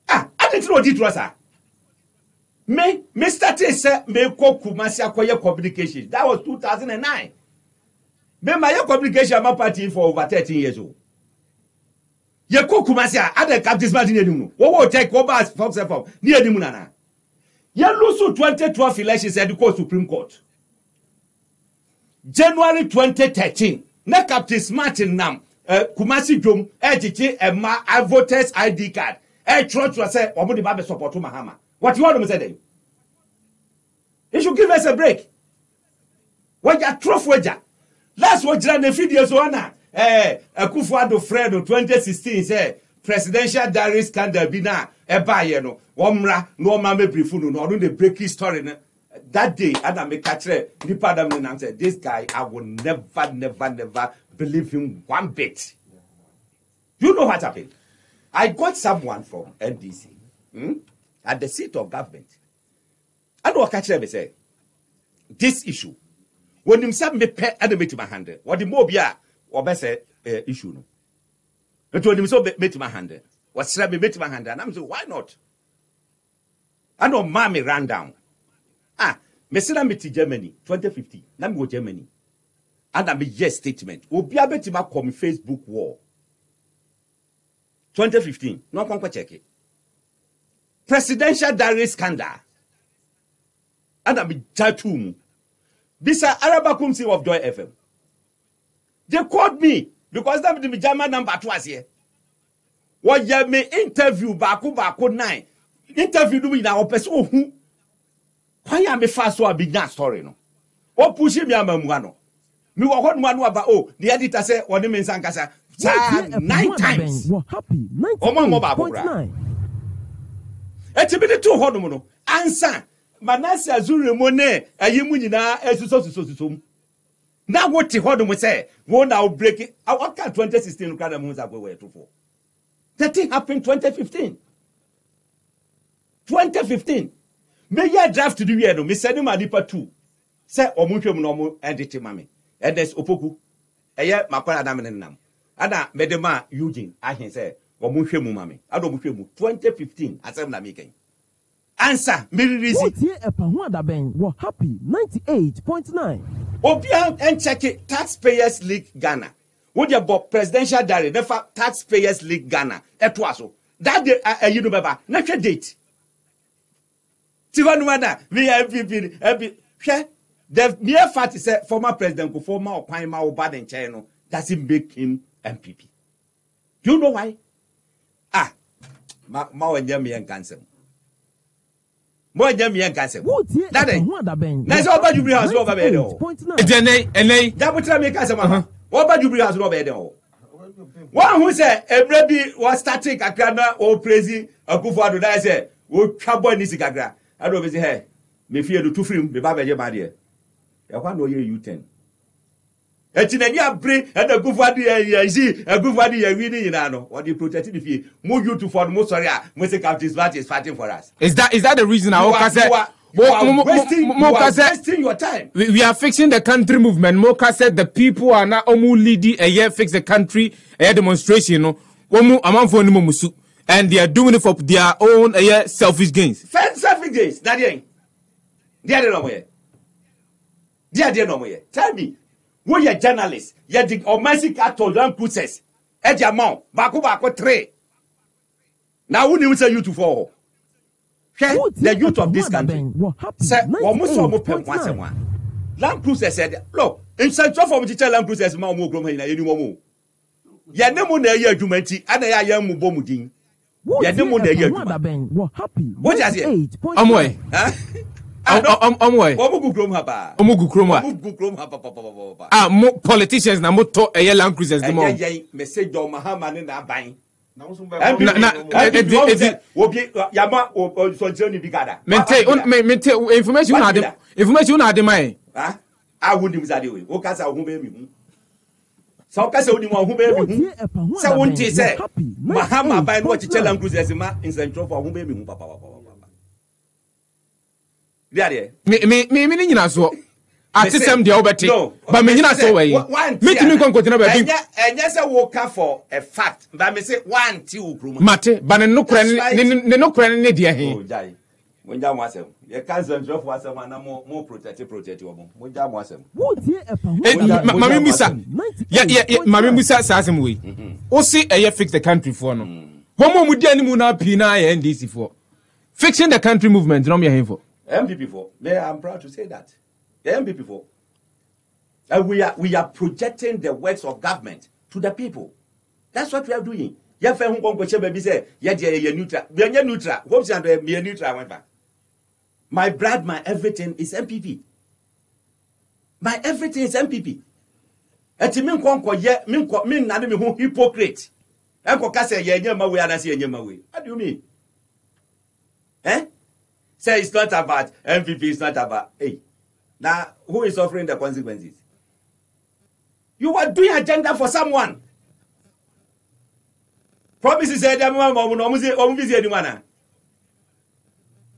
I didn't know it was a. Me started say me ko Kumasi akoye communication. That was 2009. Me my communication my party for over 13 years old. Ye ko Kumasi a the Captain Smart ni edimu. Wo take over Fox FM ni edimu nana. Ye lose 2012 elections at the Supreme Court. January 2013, na Captain Smart nam Kumasi Jom chichi ma voters ID card. Trot was say omo the babe support Mahama. What you want to say then? You should give us a break. What you trophy wager? Last what you the video so na Akufo-Addo friend of 2016 say presidential diary scandal bi na eba ye no womra no ma me brief no no dey break his story na that day Adam me catch nipa Adam na say this guy I will never believe him one bit. You know what happened? I got someone from NDC at the seat of government. And what catch them say this issue when him say me pay and me to my hand what the mobia or be say issue no. It told him so make my hand. What's me make my hand? And I'm saying, why not? I know mommy ran down. Me say me to Germany 2015. Now me go Germany. And I be yes statement. Obi abeti ma come Facebook wall. 2015. No come check it. Presidential diary scandal. And I be chatum. Bisa Arabakumsi of Joy FM. They called me. Because that be the German number 2 here. What you may interview baku 9. Interview do me now person who why am I fast so a big story no. O push me amamuano. Me wo hon manu about the editor say one me sankasa 9 times. We're happy. 99.9. Etibidi to hon no. Answer. Manase azure mo ne ayimu nyina esuso. Now what the hold we say, won't now break it. What can 2016 look at the moons were to for? That thing happened 2015. 2015. May you draft to the year, no, Miss Senima Dipa 2. Say, Omukum normal entity mammy. And there's Opoku. A year, Makara Damanam. Ada Medema Eugene, I can say, Omukum mammy. I don't 2015, as I'm making. Answer, Miri Rizzi. We're happy. 98.9. Obian and check it. Taxpayers League Ghana. Would you about presidential diary? Never Taxpayers League Ghana. Etwaso. That day, you know, Baba. Next date. Tiwanwana, VMPP, the mere fact is that former President Kufoma or Paima or Baden Chino doesn't make him MPP. You know why? Mao and Jemmy and Cancer. More Jemmy and Cancer. That ain't. That's all about you bring us over there. That would make us a what about you bring us over there? One who said a baby was static a grana or crazy a Akufo-Addo. I said, oh, Cabo Nisicagra. I don't say, hey, me fear to film the Baba Jemadia. I want to hear you 10. And in a bring and a Akufo-Addo, see, a Akufo-Addo, reading in Ano, what you protected if you move you to for most sorry, Mr. Captain Smart is fighting for us. Is that the reason I wasting your time. We are fixing the country movement. Moka said the people are now leading a year fix the country a demonstration. No, and they are doing it for their own selfish gains. Selfish gains. That ain't. Dear no way. Dear no way. Tell me, who you journalist? You the Omansi cattle land cruises. Ejamon, Bako 3. Now who needs you to fall? The youth of this country. Say, almost almost once a month. Land cruisers said, look, in Central from teacher land cruisers, Mamu Gromina, any more. Yanemo year jumenti, and I am Mubomudin. Yanemo year. What is it? Amway. Amway. Omugu Gromhaba. Omugu Kroma. Omugu Gromhaba. Ah, more politicians na more to a land cruisers. The more. Message on Mahaman and Abine. Mente information na de mai. I wouldn't say we. O kasa o be mi. So kasa o ni mo ho be mi. Say won't say Mahama by what Chelan Cruises ma in Central for ho be mi papa. There. Me nyina so. Atisem de obeti. But me nyina so we. Me timi kon kotina ba bi. Enya say wo ka for a fact. But me say one ti wo kroma. Mate, but no kura ne no kura ne de he. Oh jai. Monja mo asem. Ye kan Central for asem na mo protect wo. Monja mo asem. Mami Musa. Mami Musa sa asem we. O see e fix the country for no. Homo mu dia ni mu na pi na ye NDC for. Fixing the country movement no me here for. MPP for. I'm proud to say that. The MPP for. And we are projecting the works of government to the people. That's what we are doing. Ya fe hu konko che baby say ya de ye neutral. Be nya neutral. Hopeson Adorye me neutral went back. My blood, my everything is MPP. My everything is MPP. Eti min konko ye min na me hu hypocrite. Enko ka say ye nya mawe ana say ye nya mawe. What do you mean? Say it's not about MPP, it's not about hey. Now, who is suffering the consequences? You are doing agenda for someone. Promises said,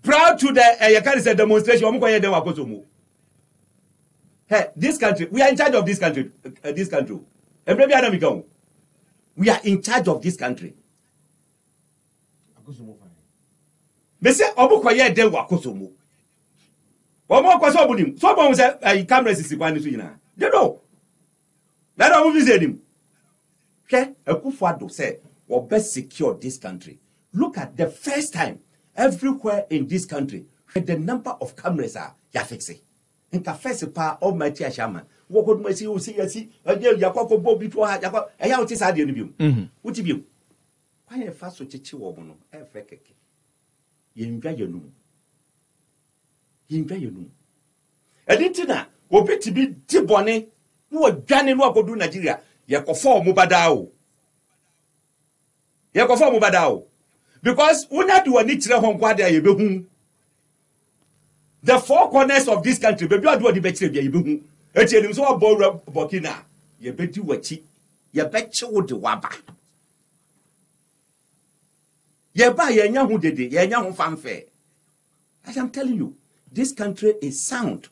proud to the demonstration. Hey, this country, we are in charge of this country. We are in charge of this country. Me say, Obukoye de wakosomo. Omo kwaso obunim. So bon say camera sisi kwani so yina. They know. Na do visit him. Okay? Akufo-Addo say, we best secure this country. Look at the first time everywhere in this country the number of cameras are ya fixing. Nka first pa almighty ashama. Wo ko ma si o si yakwa bobi to ha yakwa eya o ti sa de no biom. Wuti biom. Kwa ye fa so chichi wo no e fe keke. Yindwa yenum. Editina obi tibi dibone no adwane no akodu Nigeria yakofo mo badao because una do ani kire ho nkwade ayebehu the four corners of this country baby adu odi be kire bia yebehu eti enim so abọ Burkina yebedi wachi yebeche wo de waba yeba yenya hu dede yenya hu fanfe. As I'm telling you, this country is sound.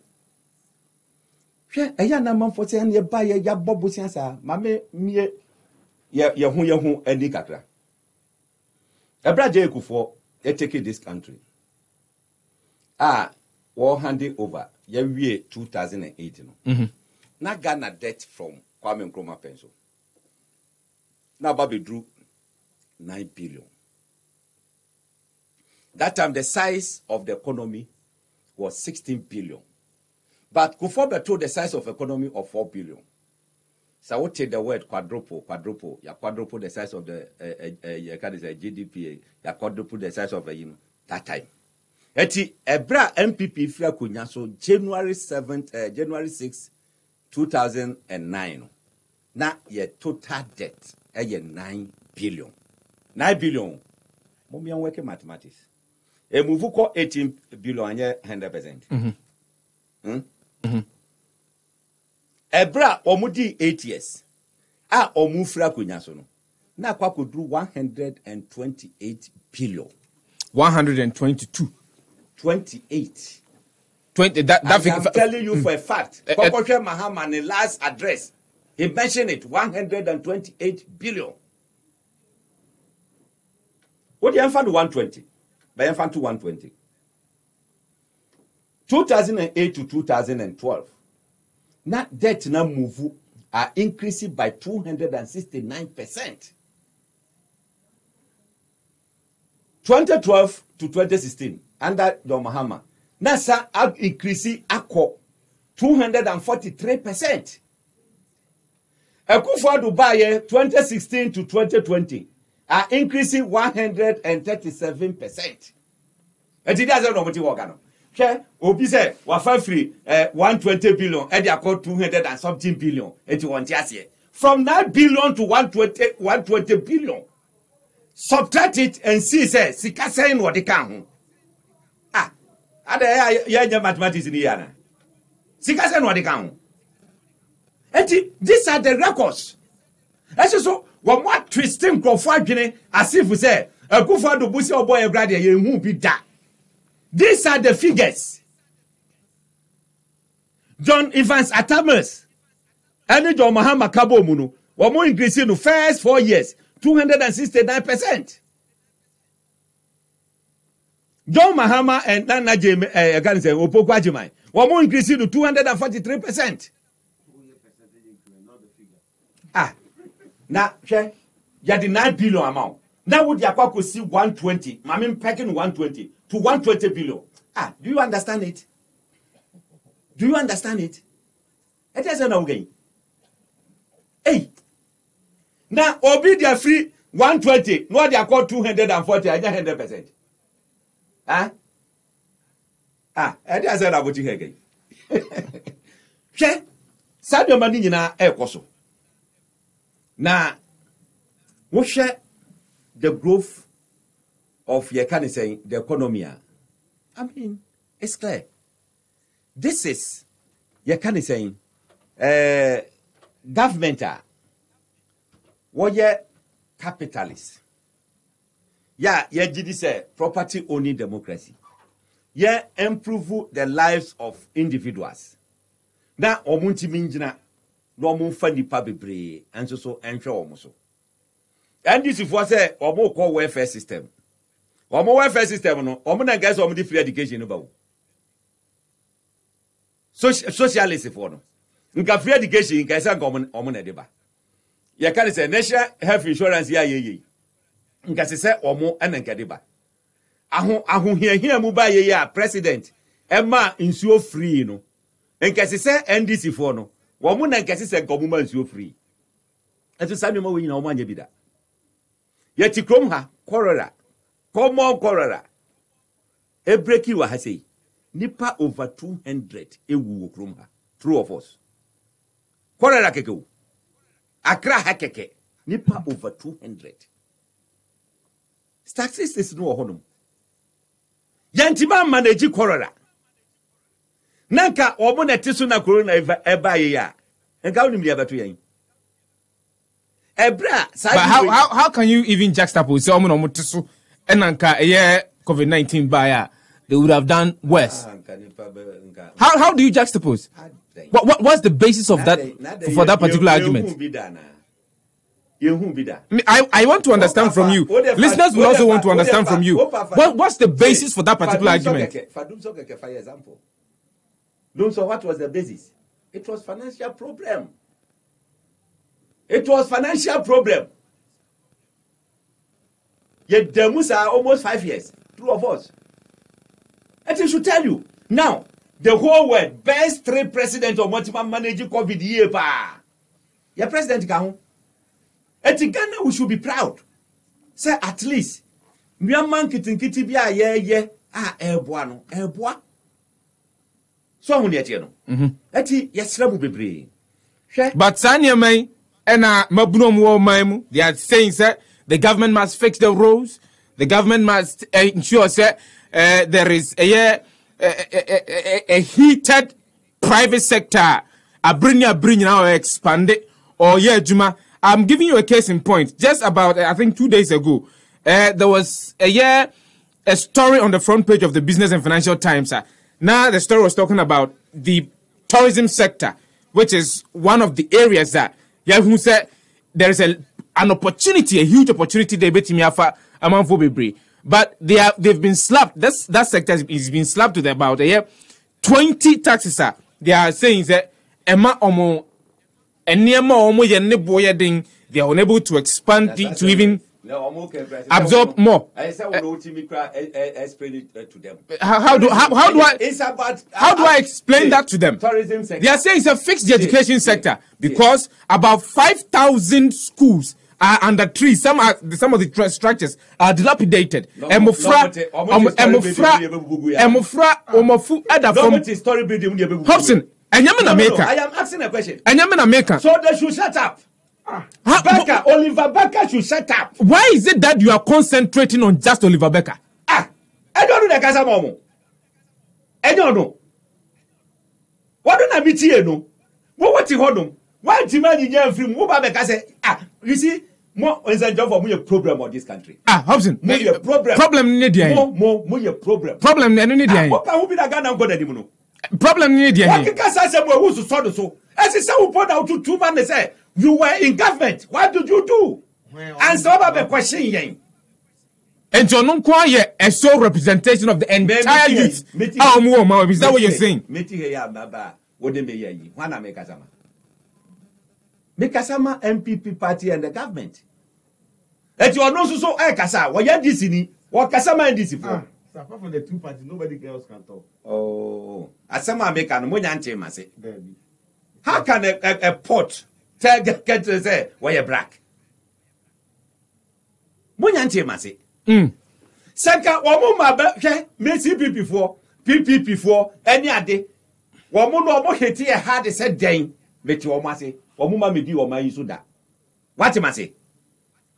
Eya na manfo se na ba ya bobo siansa mame mie ye hu ani kakra. Ebra je Akufo e take this country. War handing over ye wie 2008 no. Na Ghana debt from Kwame Nkrumah pension. Na ba be drew 9 billion. That time, the size of the economy was 16 billion. But Akufo-Addo told the size of economy of 4 billion. So I would take the word quadruple. You quadruple the size of the GDP. You quadruple the size of that time. Eti ebra MPP fia kunya so January 6, 2009. Na ye total debt 9 billion. 9 billion. Mommy am working mathematics. A move ko 18 billion anye 100%. Ebra omudi 8 years. Omu fra kunya so no. Na kwa kodru 128 billion. 122. 28. 20 I'm telling you for a fact. Kokoshe Mahama in last address. He mentioned it 128 billion. What do you find 120? By you find 120. 2008 to 2012. Now debt now move are increasing by 269%. 2012 to 2016 under John Mahama. NASA have increasing akko 243%. Akufo-Addo buy 2016 to 2020 are increasing 137%. And it doesn't know what you work on. Okay, Obi say wafa free 120 billion, and they are called 200 and something billion. And you want to from 9 billion to 120 billion. Subtract it and see say sika saying what they can. Yeah, mathematics in here. Sika saying what they can. And these are the records. And so what more twisting Akufo-Addo as if we say Akufo-Addo busi oboy grade ye hu bi da. These are the figures. John Evans Atamas and John Mahama Kabo Munu were more increasing in the first 4 years, 269%. John Mahama and Nana Jame Opoko Ajimai were more increasing to 243%. Now, you had the 9 billion amount. Now would Yakako see 120? Mamim packing 120 to 120 billion. Do you understand it? Do you understand it? It doesn't know again. Hey. Now Obi they free 120. No they are called 240. I just 100%. It doesn't know what you hear again. Che, Sadio Mani nyina ekoso. Now, what share the growth of your kind of saying the economy? I mean, it's clear. This is your kind of saying government what you capitalist. Yeah, you did this property owning democracy. Yeah, improve the lives of individuals. Now, omunti minjina no mun fani pa bebre and so enhwe omo so. And this for say omo call welfare system. Omo welfare system no omo na guys omo di free education no ba wo. Socialist for no. Nka free education nka say omo na de ba. Ya kan say national health insurance ya ye. Nka say omo na nka de ba. Aho hia mu ba ye ya president ema nsuo free no. Nka say NDC for no. Woman na nkesi se nkomuma nsuo free. Eto sami ma we nyina wo anya bi da. Ye ti krom ha cholera. Common cholera. E breaki wa ha sei. Nipa over 200 ewu wo krom ha. True of us. Cholera keke wo. Accra ha keke. Nipa over 200. Statistics no honum. Yantima manage cholera. Nanka omo na tisu na corona eba ye ya. Enka unim dia beto yen. Ebra But how can you even juxtapose say omo na omo tisu enanka eye COVID-19 ba ya? They would have done worse. How do you juxtapose? What's the basis of that for that particular argument? I want to understand from you. Listeners will also want to understand from you. What's the basis for that particular argument? For example. So what was the basis? It was financial problem. It was financial problem. Yet the Musa almost 5 years. True of us. And I should tell you, now, the whole world, best 3 presidents of multiple managing COVID year pa. Your president Kahun. And in Ghana, we should be proud. Say at least, Myanmar kiti biya ye eboa. So when you know, eti yesra mu bebre. But Sanya May and Mabunom War Maimu, they are saying that the government must fix the roads, the government must ensure that there is a heated private sector. Bring now expand it or Juma. I'm giving you a case in point. Just about I think 2 days ago, there was a story on the front page of the Business and Financial Times. Now the story was talking about the tourism sector, which is one of the areas that Yahoo said there is an opportunity, a huge opportunity they bet me among but they've been slapped. That sector is being slapped with about 20 taxes are. They are saying that Emma Omo and near more Omo Yen Boyading, they are unable to expand to even absorb more. I said, explain it to them. How do I explain that to them? Tourism sector. They are saying it's a fixed the education sector because about 5,000 schools are under trees. Some of the structures are dilapidated. Hopeson, I am asking a question. So they should shut up. Oliver Becker should shut up. Why is it that you are concentrating on just Oliver Becker? I don't know the Casa Momo. I don't know. What don't I be here? No. What you hold them? Why demand you from Muba Becker say, you see, more is a job for me a problem of this country. Hopeson, more problem. Problem need more problem. Problem need what can we be the gun and go to problem need what can I say who's so? As is so put out to 2 man they say. You were in government. What did you do? Answer the question. And so, no quiet a sole representation of the entire youth. Is that what you're saying? What they may Wana Mekasama. Mekasama MPP party and the government. That you are not so Kasa, what you're Disney, what Kasama and Disney for. Apart from the 2 parties, nobody else can talk. Oh, Asama Mekan, Munyan Mase. How can a port? Get to say, why you black? Munyanti masi. Saka, wamuma be, Messi PP4, any ade. Wamuno mo heti a hard said dane, bet you masi, wamuma medi or my suda. What masi?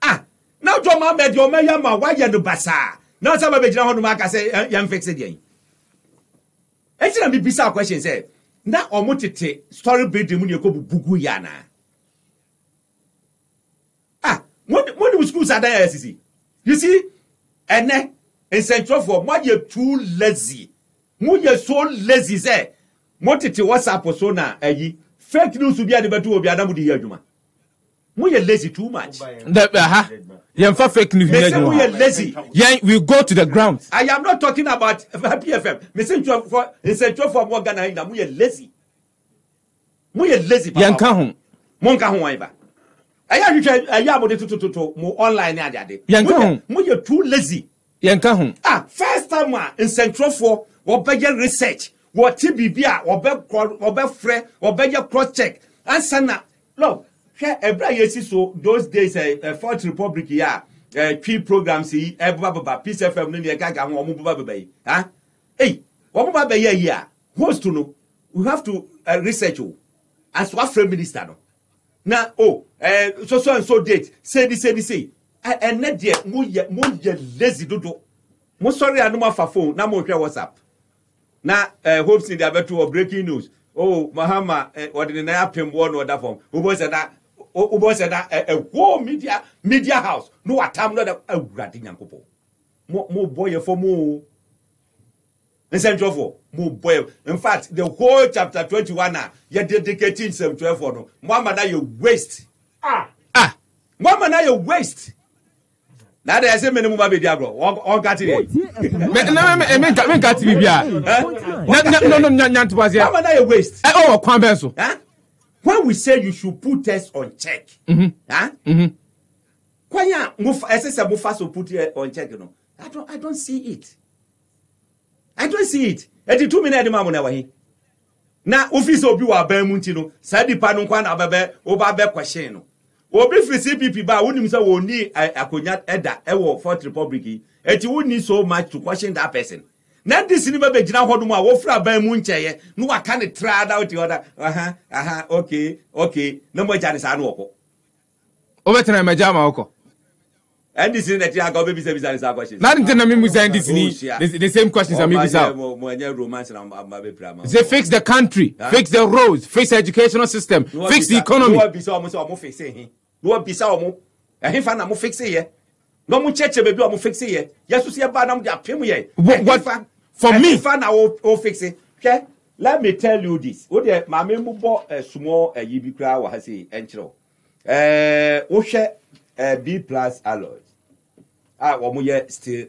Now Joma med your mayama, why you do basa? Now some of the general Maka say, young fix it again. Actually, bizarre question say, now omotite story building when you go bugu yana. When the schools are there, you see, and in Central for why you're too lazy. Why you're so lazy, say, Monty WhatsApp persona, fake news to be able to be able to hear you. Why you're lazy too much. You're fake news. We are lazy. Yeah, we go to the ground. I am not talking about PFM. In Central for more Ghana, we are lazy. We are lazy. Yankahon. Monka Huaiba. I am to more online. You're too lazy. First time in Central for or better research, what TBB or better or better cross check. And Sana, look, every so those days, a Fourth Republic, key programs, everybody, Peace FM, Gaga, or Mubabe. Hey, what about the year? Who's to know? We have to research you as what Prime Minister. Now, so and so date. Say this. And net dear, more lazy do. Mo sorry, I know my phone. Now, more WhatsApp. Now, hopes in the better of breaking news. Oh, Mahama, what did I pay one or that form? Who was that? A war media house. No, a time not a granting uncle. More boy for more. In Central for more boy. In fact, the whole chapter 21 now, you're dedicating some 12 for no. Mama, now you waste. Mama, now you waste. Now there's a minimum of Diablo. All got it. No, Mama, now you waste. Oh, Kwambeso. When we say you should put tests on check, Kwanya move SS Mufaso put it on check, you know. I don't see it. I don't see it. At the 2 minutes, the man now, office of you are Bermuntino, Sadi Panuquan Ababe, Obabe Quasheno. Obi free CPP, but wouldn't say we need a cognac Edda, Ewo, Fourth Republic, and you wouldn't need so much to question that person. Now, this cinema be Jina Hoduma, Wofra Bermunche, no, I can't try out the other. Okay, no more Janis Anwoko. Over time, my jama oko. And this is that you are going to be service questions. Not in the same questions I make They fix the country, fix the roads, fix the educational system, fix the economy. No be so. And if I'm fixing here, no more church baby, I'm fixing here. Yes, to see about them, they are paying what for me? I will fix it. Okay, let me tell you this. What the my member small Yibikra was say, entro. B plus alloys. Still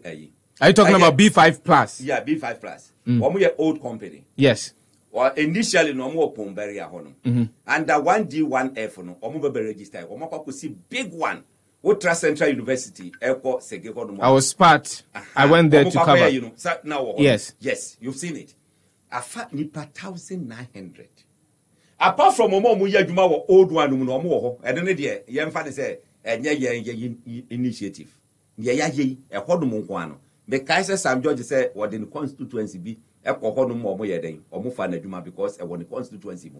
Are you talking about B5 plus? Yeah, B5 plus. One year old company. Yes. Or initially no more Pomberia Honum. And the 1D1F no, or be registered. Or more see big one. Ultra Central University, Airport Segeko. I was part. I went there to cover. You know, now, yes. Yes, you've seen it. A fat nipa 1,900. Apart from Momo Muya Juma old one, no more. I don't know, dear. Young fan say, and initiative. Yeah, a Hodum. The Kaiser Sam George said, what in the constituency be a Hodum or Moya or Mufana Juma because I want the constituency.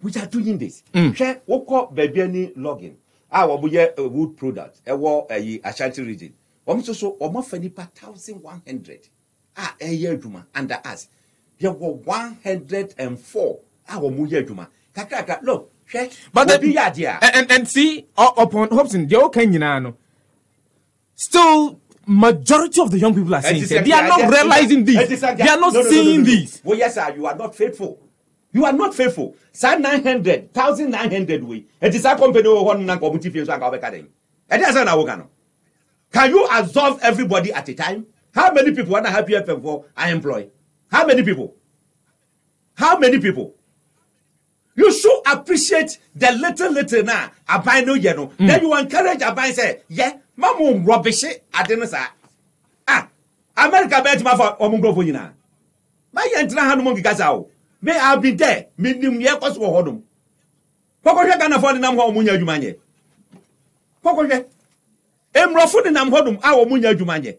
Which are doing this. Share Woko Babiani login. Our wood product, a war a Ashanti region. So, almost 1,100. A year Juma under us. There were 104. Our Muya Juma. Kaka, look, but and see, upon Hopeson, they all can still, majority of the young people are saying they are not realizing this. They are not seeing this. Well, yes, sir, you are not faithful. You are not faithful. Sir, 900, 1,900 way. It is a company who want to come to academy. And that's an Awogano. Can you absorb everybody at a time? How many people want to help you for I employ? How many people? How many people? You should appreciate the little now. Abai no yeno. Then you encourage Abai say, yeah, mamu rubbish. I didn't say. America bet ma for omungo for you now. My entra hanu because how? May I be there? Minimum year cost for hodum. Pokoshe can afford the number of munya jumanye. Pokoshe. Emrofu the number hodum our munya jumanye.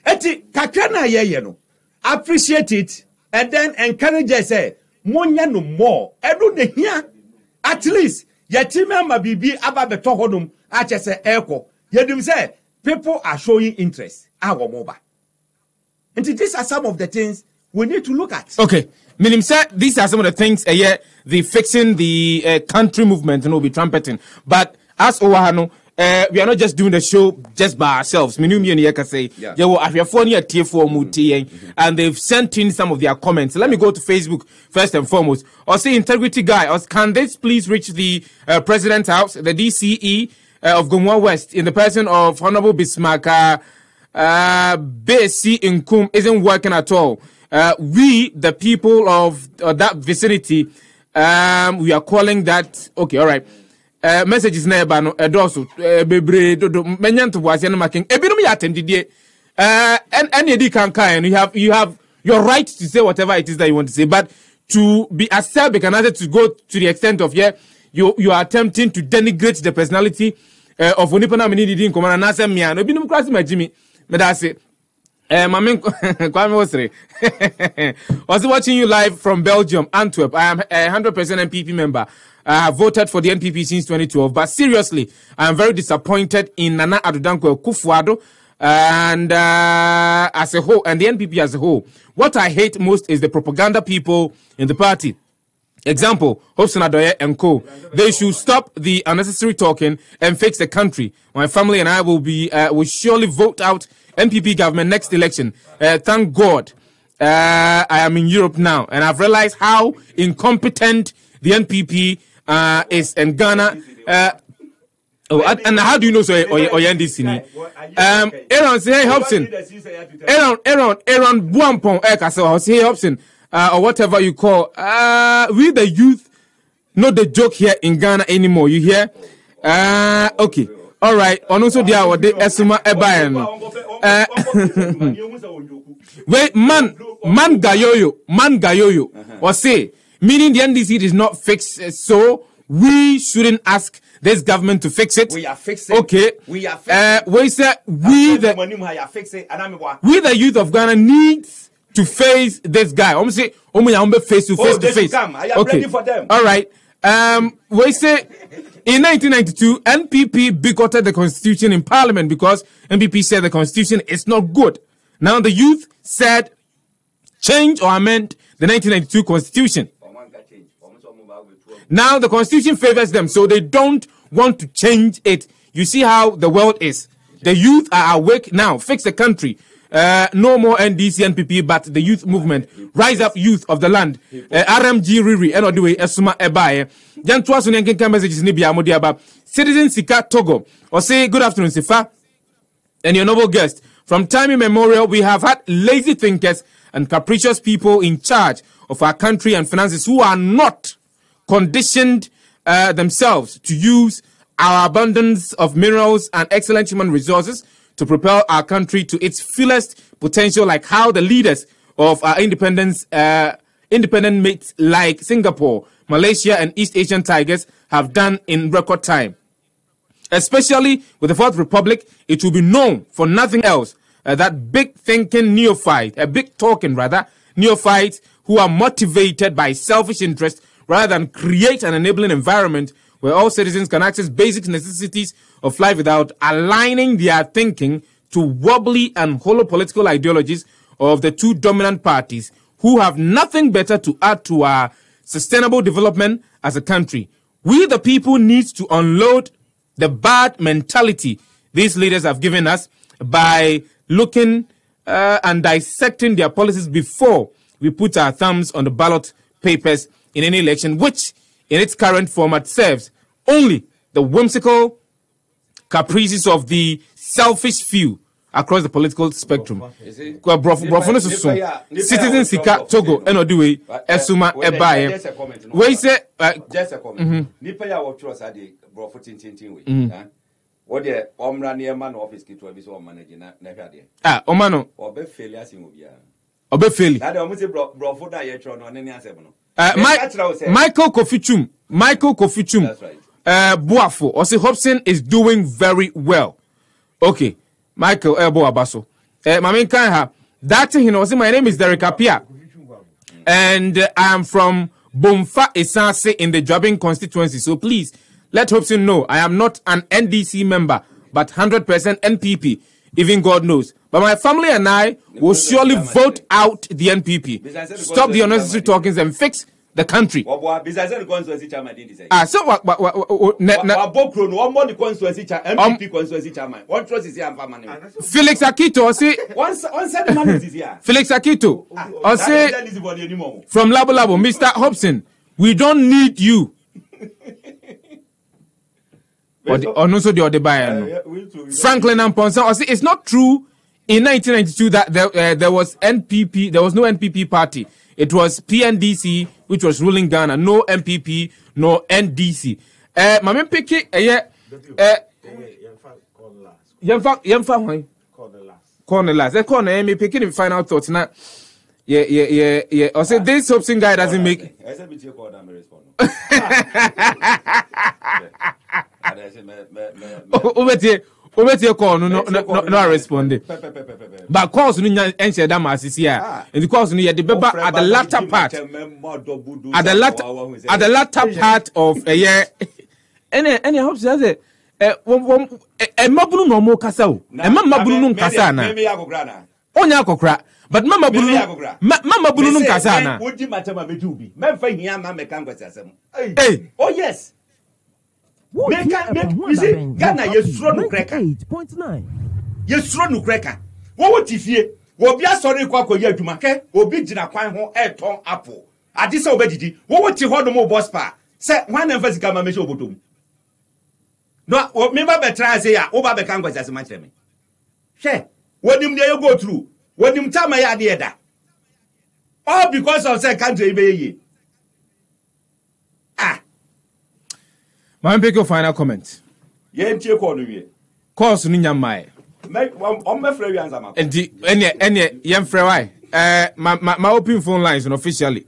Eti kakana ye no. Appreciate it and then encourage us say munya no more. Edu ne here. At least yetima mabibi aba beto hodum ache se eko. Yedim say people are showing interest. Our moba. And these are some of the things we need to look at. Okay. Minim said these are some of the things the fixing the country movement and will be trumpeting. But as Owahano, we are not just doing the show just by ourselves. Minim Yaka say, and they've sent in some of their comments. Let me go to Facebook first and foremost. Or say integrity guy, or can this please reach the President's house, the DCE of Gomwa West, in the person of Honorable Bismarck BC Nkum isn't working at all. We, the people of that vicinity, we are calling that. Okay, all right. Messages never no edoso bebre dodo menyanto wase na making ebinom ya attended and any can kind you have your right to say whatever it is that you want to say, but to be acerbic and to go to the extent of you are attempting to denigrate the personality of Onipana Minidi in command and answer me and ebinom class my Jimmy medase Mamin Kwame was watching you live from Belgium, Antwerp. I am a 100% NPP member. I have voted for the NPP since 2012. But seriously, I am very disappointed in Nana Addo Akufo-Addo and as a whole, and the NPP as a whole. What I hate most is the propaganda people in the party. Example, Hopeson Adorye and co. They should stop the unnecessary talking and fix the country. My family and I will surely vote out NPP government next election. Thank God I am in Europe now, and I've realized how incompetent the NPP is in Ghana. And how do you know so or NDC? Aaron say hey Hopeson. Aaron Buampong Eka say hey Hopeson or whatever you call. We the youth not the joke here in Ghana anymore. You hear? Okay. All right. On also there what the esuma ebayen. Wait, man gayoyo. Or say meaning the NDC is not fixed, so we shouldn't ask this government to fix it. We are fixing. Okay. We are fixing. We say we the youth of Ghana needs to face this guy. I'm say face to face to face. I am ready for them. All right. We say in 1992, NPP boycotted the constitution in parliament because NPP said the constitution is not good. Now the youth said change or amend the 1992 constitution. Now the constitution favors them, so they don't want to change it. You see how the world is. The youth are awake now. Fix the country. No more NDC, NPP, but the youth movement. Rise up, youth of the land. RMG Riri, anyway, Esuma Ebaye. Jan Twasun Yankin messages Nibia Modiaba. Citizen Sika Togo. Or say good afternoon, Sifa. And your noble guest. From time immemorial, we have had lazy thinkers and capricious people in charge of our country and finances who are not conditioned themselves to use our abundance of minerals and excellent human resources to propel our country to its fullest potential, like how the leaders of our independent mates like Singapore, Malaysia, and East Asian tigers have done in record time. Especially with the Fourth Republic, it will be known for nothing else that big thinking neophyte, big talking rather, neophytes who are motivated by selfish interest rather than create an enabling environment where all citizens can access basic necessities of life without aligning their thinking to wobbly and hollow political ideologies of the two dominant parties who have nothing better to add to our sustainable development as a country. We, the people, need to unload the bad mentality these leaders have given us by looking and dissecting their policies before we put our thumbs on the ballot papers in any election, which in its current format serves only the whimsical caprices of the selfish few across the political spectrum. Citizens Sika Togo Enodiwe Esuma Ebaye. We say just a comment. Nipa ya watch ade brofo tintin we. What the omra near man office ki to be so manage na hwade. Omano. Obe fail asin obi a. Obe fail. Na de omo se brofo da ye tro no ne ne asem no. Michael Kofichum. That's right. Buafo. Or say Hopeson is doing very well. Okay. Michael Ebo Abaso. Mamin Kanha. That thing, my name is Derek Apia. And I am from Bomfa Esase in the Jobbing constituency. So please, let Hopeson know I am not an NDC member, but 100% NPP. Even God knows. But my family and I will surely vote out the NPP. Stop the unnecessary talkings and fix the country. So what? Felix Akito say. Felix Akito. Say from Labo Labo, Mr. Hopeson, we don't need you. Or no, so the other buyer. Franklin and Ponson. Say it's not true. In 1992, that there was NPP. There was no NPP party. It was PNDC which was ruling Ghana. No MPP, no NDC. Mame peke Yemfa corner last. That corner me peke the final thoughts na. Yeah. I say this Hopeson guy doesn't make. I said me call them respond. Obeti call no respond. But calls no answer that masisi a. And the calls no ye the beba at the latter part. At the latter part of a year. Any hope say mabunu no mo kasa o. Mabunu no kasa na. Onya akokra. But mama bunu no kasa na. Odi matama medubi. Memfa hia ma meka ngwasasem. Hey. Oh yes. You see, Ghana, yesuro no kreka. 8.9. Yesuro no kreka. Wo tifie, wo bia sori kwa koye adwuma ke, obi gina kwan ho eton apple. Ade se obedidi, wo ti ho no mo boss pa. Se hwan na mfa sika ma me she obodom. No, me ba betra say ya, wo ba be kan kwasa se ma kire me. She, wonim dey go through. Wonim tama ya de da. All because of say country be ye. My pick your final comment. Ye ntie call no wie. Calls no nyamai. On me free answer ma. And any yam free why? My open phone lines officially.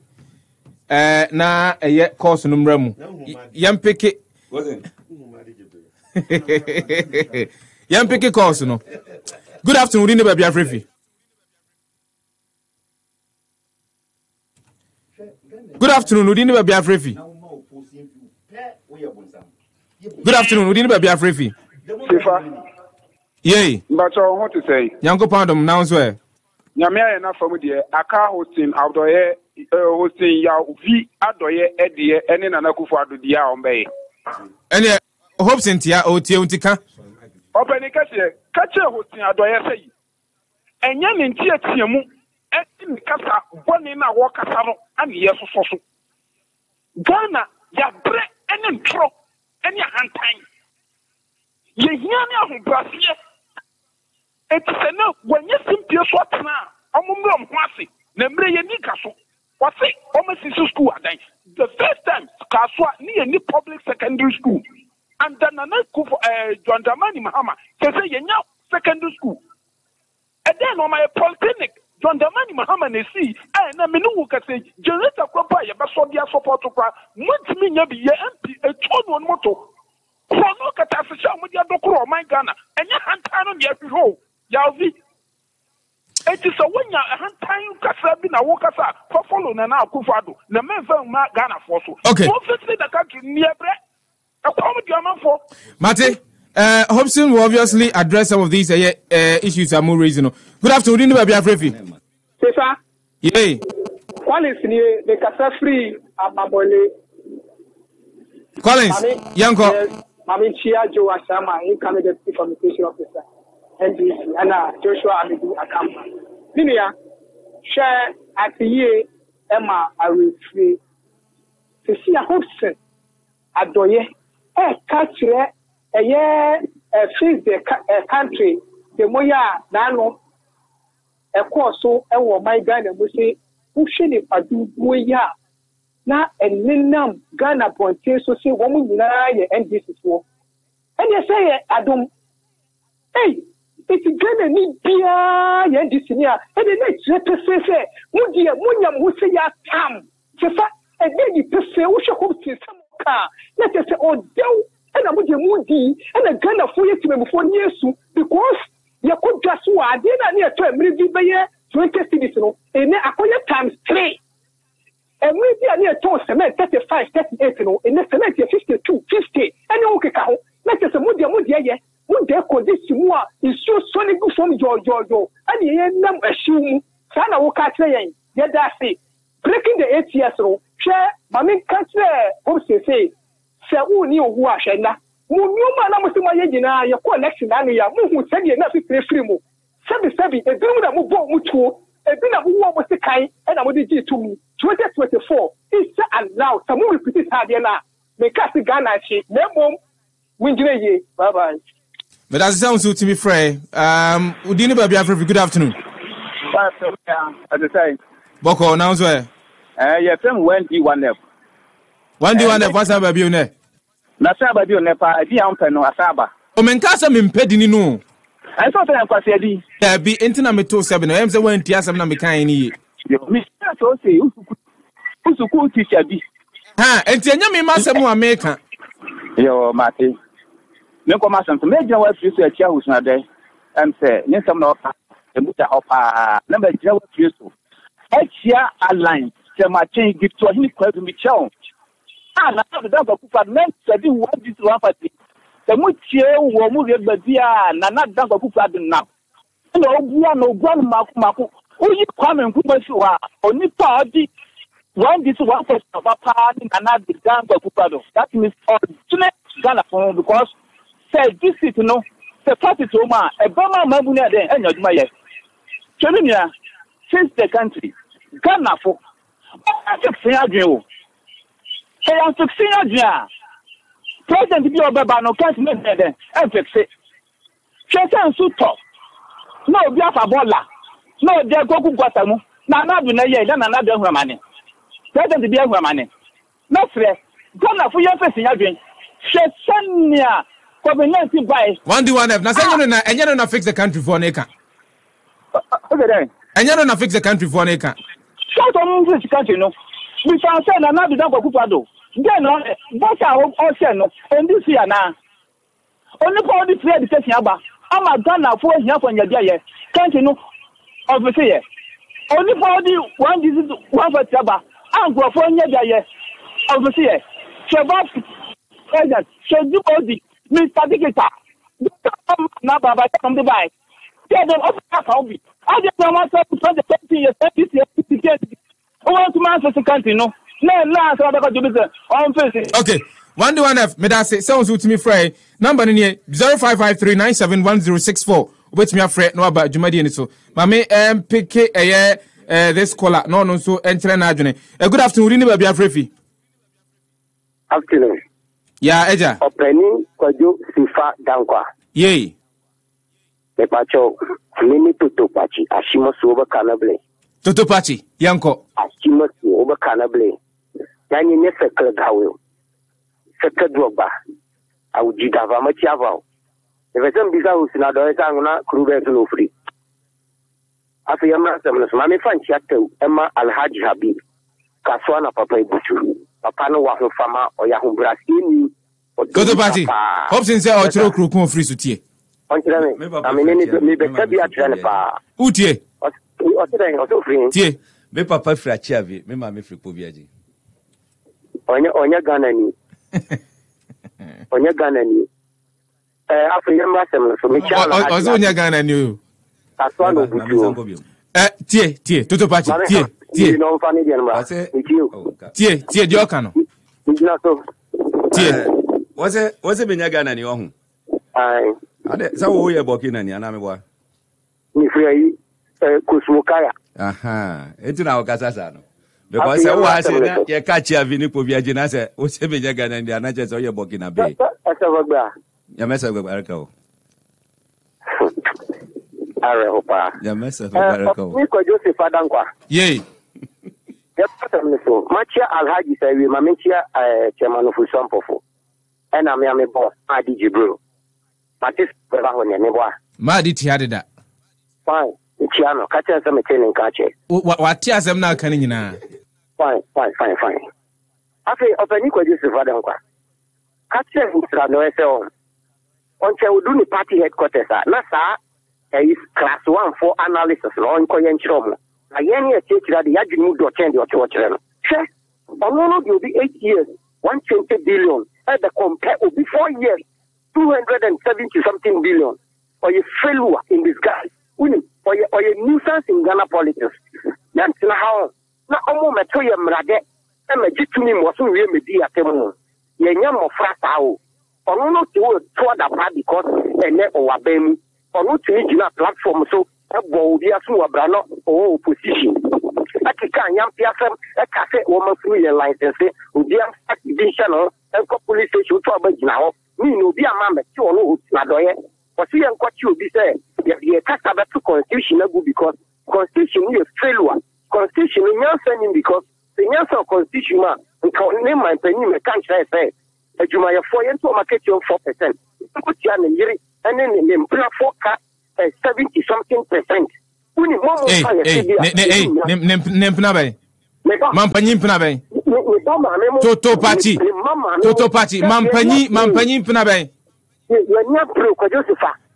Na calls no mremu. Yam pick it. Yam pick it calls no. Good afternoon, Udine Baby Afrifi. Good afternoon, Udine Baby Afrifi. Good afternoon, Udine Baby Afrifi. Yay. But I want to say, Yanko Pandom, now swear. Yamia enough from the Hopeson Adorye hosting ya V Adorye Eddie and in an Akufo-Addo dia on bay. And Hopeson Tia O Tiontica. Open a catcher hosting Adorye say. And yan in Tia Tiamu, and in Casa, one in a walk asano, and yes, so. Ghana, ya bre and in tro, and your hand time. Ye hear me of Brazil. It's a no when you simply swat now. I'm Huasi, Nemre Nikaso. What's it? Almost school. The first time, Kaswa near any public secondary school. And then John Dramani Mahama says, secondary school. And then on my polytechnic, John Dramani Mahama see, and I mean, who can say, Janetta Kwapa, Basodia support to cry, much mean you be MP, a town one motto. Chrono Catasha, with your doctor, my Ghana, and your hand time on your home, Yalvi. It is a when you hand time Casabina Wakasa, for following an Akufo-Addo, the men from Ghana for so. Okay. Obviously, the country near Brett. Mate, Hopeson will obviously address some of these issues are more reasonable. Good afternoon, Baby Afrefi. Sifa. Yay. Collins ni the Casa Free Amabole. Collins, Yanko. Mami Chia Joe Asama, incoming deputy communication officer, NDC, and Joshua Amidu Akamba. Linia, share at the year Emma Arifree. To see a Hopeson Adorye. Country, face the country, the Moya, Nano, a course so, and my Ghana, we say, who should it do Moya? Now, and Ninam, Ghana, point, so say, woman, and this is war. And you say, Adam, hey, it's Ghana, need beer, and this year, and the next letter say, Mudia, Munyam, who say, Tam, and then you say, who should hope to some car. Let us say, oh, do, and I'm with your moody, and a gun of 4 years before years, because you could just what I didn't near to a movie by 20 cities, and I call it times 3. And we are near to cement 35, 38, and the cement 52, 50, and okay, let us say, Mudia, would there call this more is so solid from your, and the end assume, Sana Woka saying, yeah, that's it. Breaking the 8 years old, share, Mammy can't say, who knew who I shall not. Mumma, I'm my yagina, your collection, and ya move said you nothing free mo. 77, a dinner move mutual, a dinner who was the kind, and I would do to me. 2024 is allowed some more repeated Hadiana. Make us the Ghana sheet, no more. Windy, bye bye. But that sounds to me, Frey. Udini Baby Afrefi, good afternoon. As I say, Boko, now where? Your friend went D1F. One day, what's up, baby? Nasaba, you never, I didn't know Asaba. Omenkasa mimpedi no. I thought I was saying, there be internet me 27. I am the one Tiasa na mekani. You miss so say, who's a cool teacher be? Ha, and Tanya me massa more America. Yo, Marty. No commercial to make your research who's not there. And say, yes, I'm not a mutter of number 0 useful. H.R. Alliance, Sema change gift to him, quite to be shown. And I have the dog of men said, what this one party. The Mutia will move your badia, and not dog of Addo now. No one, Marco, who you come and put you are only party. One this one person of a party and not the dog of Addo. That means originate Ghana phone because said this is no the party to ma a Bama Mabunia then and your Maya. Cheminia, since the country, Ghana for I took Sinadrio. Hey, I took Sinadria. President be over by no can't make them and fix it. Chetan Suto. No, Biafra Bola. No, dear Goku Guatamu. Now, not in a year, then another money. President be over money. No fair. Ghana for your face in your drink. Chesania. COVID-19 by 1D1F. Now, and you're not fix the country for an acre. Okay, then. And you're not fix the country for an acre. Shut on this country, no. We can say another dog of Akufo-Addo. Then, what are all said, no, and this year now. Only for this year, the session about I'm a Ghana for here from your day. Can't you know? Obviously, only for the one disease, one for Taba. I'm going for your day. Obviously, Shabbat, President, should do all the Mr. Dictator. Now, Baba, come to buy. Tell them up to I just want to put the 20 years, 50 years, I want to master the country, no. No, last what I got to do on facing. Okay. 1D1F, me that say sounds to me Frey. Number in here 0553971064. Wait me afraid no about Jumadi and so. Mame MPK this caller no so enter na adwene. Good afternoon, ni Baby Afrefi. Afternoon. Yeah, Eja. Openi Kwajo Sifa Dankwa. Yay. Me pacho mini Toto Pachi, Ashimo Soba Canable. Toto Pachi, Yanko. Ashimo Soba Canable. Then you never could go. Second Drogba. I would jigava much yavo. If I don't be out in other Tangana, Kruber to free. After your master, Mammy Fanchato, Emma Alhaji Habib, Kaswana Papa Butu, Papano Wahoo Fama or Yahoo Brasini. Toto Pachi, Hopeson say or throw crew free to tea. I mean, me better be a trainer. Utie. Tea. Me papa Frachavi, me mammy free Poviaji. On your gun on your gun after your master, so me also on your gun and you. That's one of you. Tie, Toto Pachi, tie. No funny, with you. Tie, Diocano. Tie. Was it Benyagan and your home? Aye. So we are walking and Yanamwa. Kusmukaya. Aha, it's in our Casasano. Because I was saying, you catch your Vinipo Viaginasa, what's a Benyagan and the Anajas or your walking a bay. Your mess of Baraco. Your mess of Baraco. Joseph Adankwa. Yea. Machia Alhaji say we Mamichia chairman of Usampofo. And I'm a boss, IDG bro. Matis Pavahon and Newa. Madi Tiada. Fine. Chiano, catch us a maintaining catcher. What tears them now canning now? Fine. After Openico Joseph Adankwa. Catcher who's no SL. Until we do the party headquarters, NASA is class 1 for analysis on Koyan Chromo. I any take that the Yajin do change your children. Check. On will be 8 years, 120 billion. At the compare will be 4 years, 270 something billion. Or a failure in disguise. Or a nuisance in Ghana politics. That's how. Now, almost a 2 year mrade. And a jitumi was so real media temo. Yam of Frasao. Or not to toward the party because a net or a bem. Or not to each platform so. Dia Sua Brano or opposition. I can't yam piafem, a cafe woman free license, Udia division and police station trouble now. Me no be a mamma, you know, Nadoye. But see, and what you be said, the Casaba to constitution because constitution is failure. Constitution is not sending because the answer of constitution and name my penny, I can't say, that you might afford to market your 4%. Put you on the year and then in 70-something percent. Nempnabe. Mampanyim Toto Pachi, Mampanyim Pnabe.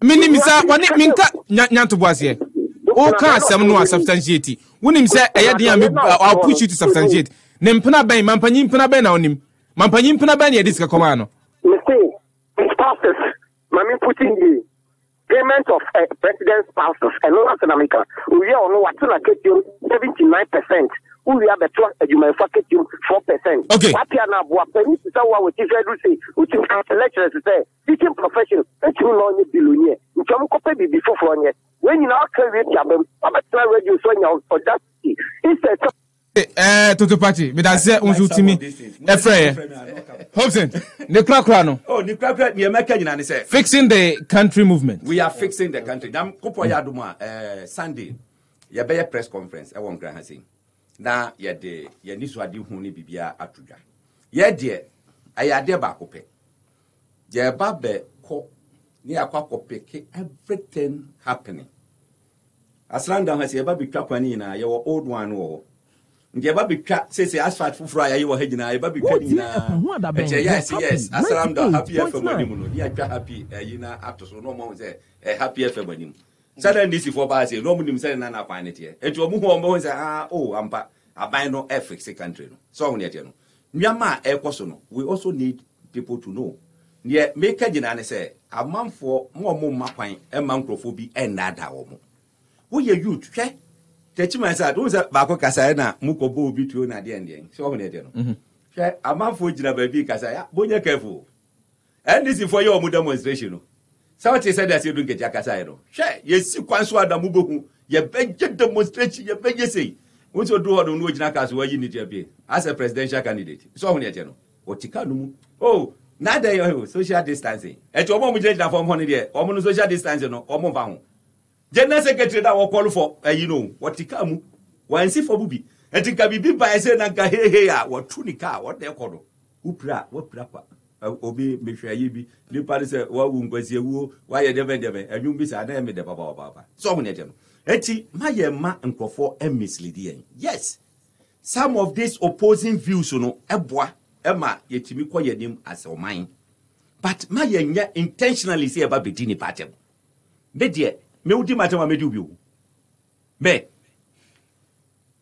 Minimisa, one minka, Nyanto was here. All cars, some no substantiate. When him say, I'll push you to substantiate. Nempnabe, Mampanyim Pnabe on him. Mampanyim Pnabe, Disca Comano. Spouses, Mammy putting the payment of president's spouses and North America. We all know what's going to get you 79%. We have a truck that you may fuck you 4%. Okay. What you are what penny to someone with his say, which is a lecturer to say, teaching profession, that you know you billionaire. You come copy before for you. When you now carry it, I'm a radio so you for that. He said, Toto Pachi, but I said, to me, Hopeson, the crack. Oh, the crack, we are making fixing the country movement. We are fixing the country. Now, Kopoyaduma, Sunday, you have a press conference. I won't grant him. Now, you had the Yaniswadi Huni Bibia Atuja. Yeah, dear, I had the Bakope. Yeah, Babe, near Kwakope, everything happening. As long as you have a Kapanina, your old one war. The baby cat says, asphalt for fry, you were heading. I baby cat. Yes. As I'm the happier for money. You are happy, you know, after so no more say a happier for money. Suddenly, this is for Bass, no one said, and I find it here. And to a move say, I buy no FX country. So, Myanmar air personal. We also need people to know. Yet, make a general say, a month for more mapping, a microphobia, and nada. Who are you, check? Techman said, "Who's a Bako Casana, Mukobo between at the ending?" So, a month for Jina baby Casaya, Bonya careful. And this is for your demonstration. Somebody said that you don't get Jacasano. Share, yes, you can't swallow the Mubu. You beg demonstration, you beg you say. Once you do, I don't know Jinakas where you need to appear as a presidential candidate. So, what you can do? Oh, neither social distancing. At your moment, from 100 years, or social distancing or more. General Secretary that will call for, what Tikamu, one see for Bubi. And Tika be by saying, hey, what Tunica, what they call Upra, what Prapa. Obi, make sure you be, the party said, what won't go see you, why you never, and you miss a name in the Papa. So many of them. Eti, my ma and Crawford and misleading. Yes, some of these opposing views, Ebwa, Emma, yet me call him as a mine. But my intentionally say about Betini Patem. Be dear, me would matter what me do. Me,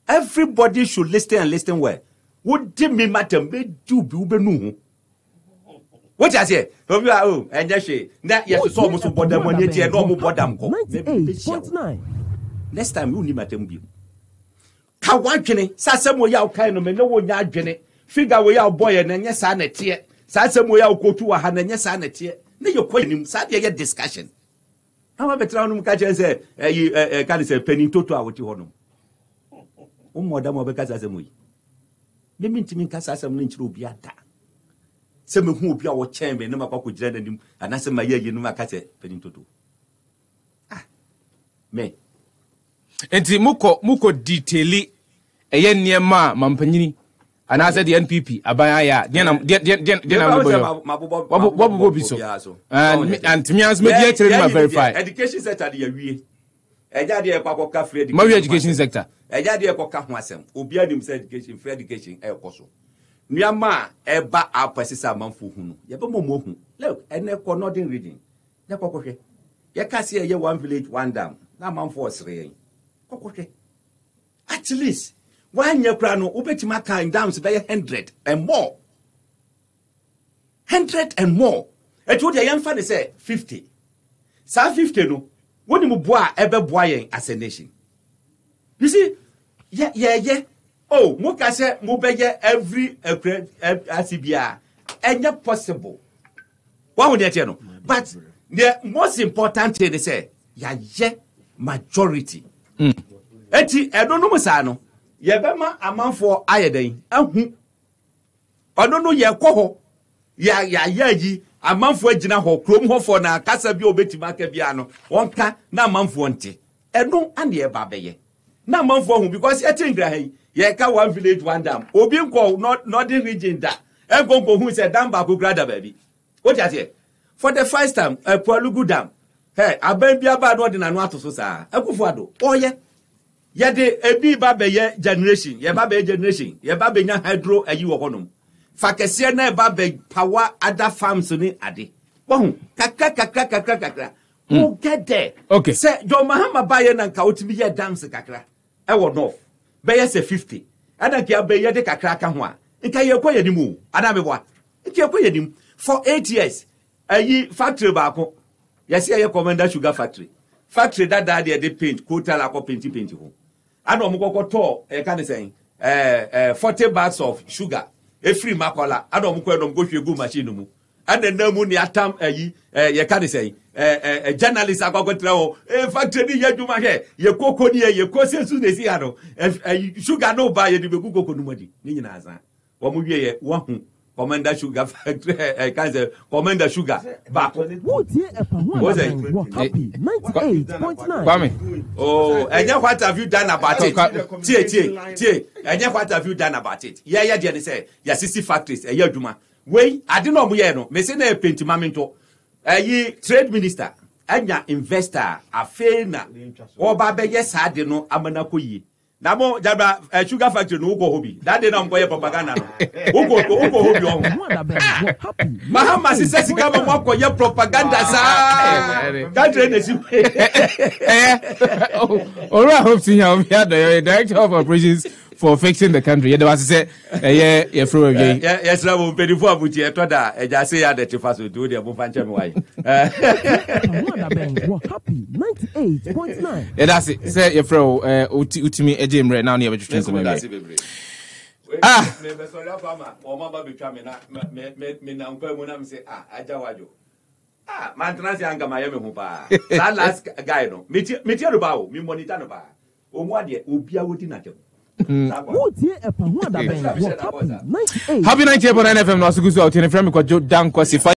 everybody should listen and listen well. Would me matter me do be what I say? Oh, and that's it. That yes, almost about them when you no more bottom. 98.9. Next time you need my temple. Kawankini, Sassamo Yao kind of no one yard jenny. Figure way out boy and yes, I net here. Sassamo Yao go to a hand and yes, I net here. Now you're quite him, Sadia discussion. However, Tranum catcher said, you can't say penny to what you want. Oh, Madame Obecas as a mui. They mean to me, Cassam Lynch will be at that. Some who be our chamber, no matter what you and answer my year, you know, my cat penny to do. Ah, me. Enti muko detaili eye niema mampanyini anase the NPP abaya ya dia wabu biso and mians media chere ma verify education sector dey awie eja dey kwakọ ka free education ma education sector eja dey kwakọ ho asem obi anim say education free education e koso niama eba apasisa manfo hu no ye be momo hu look ene ko nothing reading ne kokohwe ye ka se ye one village one dam na manfo osre at least one year crano ubetima kind dams by 100 and more. 100 and more. It would a young father say 50. Sa 50 no. When you boy ever boying as a nation. You see, yeah. Oh, Muka say Mubeye every ACBR. And not possible. What would you know? But the most important thing they say, majority. Eti edono musano ye bema amanfo ayeden ahu onono ye kwo ya yi amanfo agina ho krom ho fo na kasa bi obetima ka bia no wonka na amanfo nte eno ane ye babeye na amanfo hu because eti ngra he ye ka one village one dam obi nko northern region da enko hu se dam ba ko grada baby what you say for the first time Palugu dam hey aban bia ba no de nanu atoso sa Akufo-Addo oye ye de ebi ba be ye generation ye ba be generation ye ba be nya hydro ayi wo honom fa kese na ba be power other farms ni ade wo kakra who get there okay say John Mahama ba ye na nka otimi ye dams kakra e wo north be ye say 50 ana kia be ye de kakra ka ho a nka ye kwa ye nimu ana me boa nka ye kwa ye nim for 8 years ayi factory ba ko yes ye commander sugar factory that they paint quota la ko paint ho and omukoko to can say 40 bags of sugar a free makola and omukwe no go hwegu machine mu and then namu ni atam ayi ye can say journalist agogotra o factory ni yaduma he ye koko ni ye ko sensu na si ha no sugar no ba ye de be koko no madi ni nyina azan wo mu wie ye wo hu Commander Sugar Factory, can say Commander Sugar. Back. What here? Happy 98.9. Oh, and then what have you done about it? Tie. And then what have you done about it? Yeah, they say, yeah, 60 factories, a year duma. Wait, I don't know, Muyano, Messena Paint Mamento, ye trade minister, and ya investor, a fair or Baba, yes, I don't know, Amanakoyi. Namo jaba sugar factory no go hobi that day na mboye propaganda no ugo hobi on Mahama sisi kama mwako ye propaganda sa country na si Ora Hopeson Adorye, director of operations for fixing the country. You was say yeah from again. Yes, na mo pedi fo abuti e to da e ja say ya de tefa so do de mo fa nche me wai. Happy 98.9. Yeah, that's it. Say your fro utimi ejem right now near between some me so la fama o ma ba betwa me na me na mpa mu na me say aja wajo man trans anga ma ye me hu pa that last guy no me tie do ba o me monitor no pa o mu ade obi a wodi na tem. Happy 98.9 FM no asugusu out in frame ko Dankwa Sifa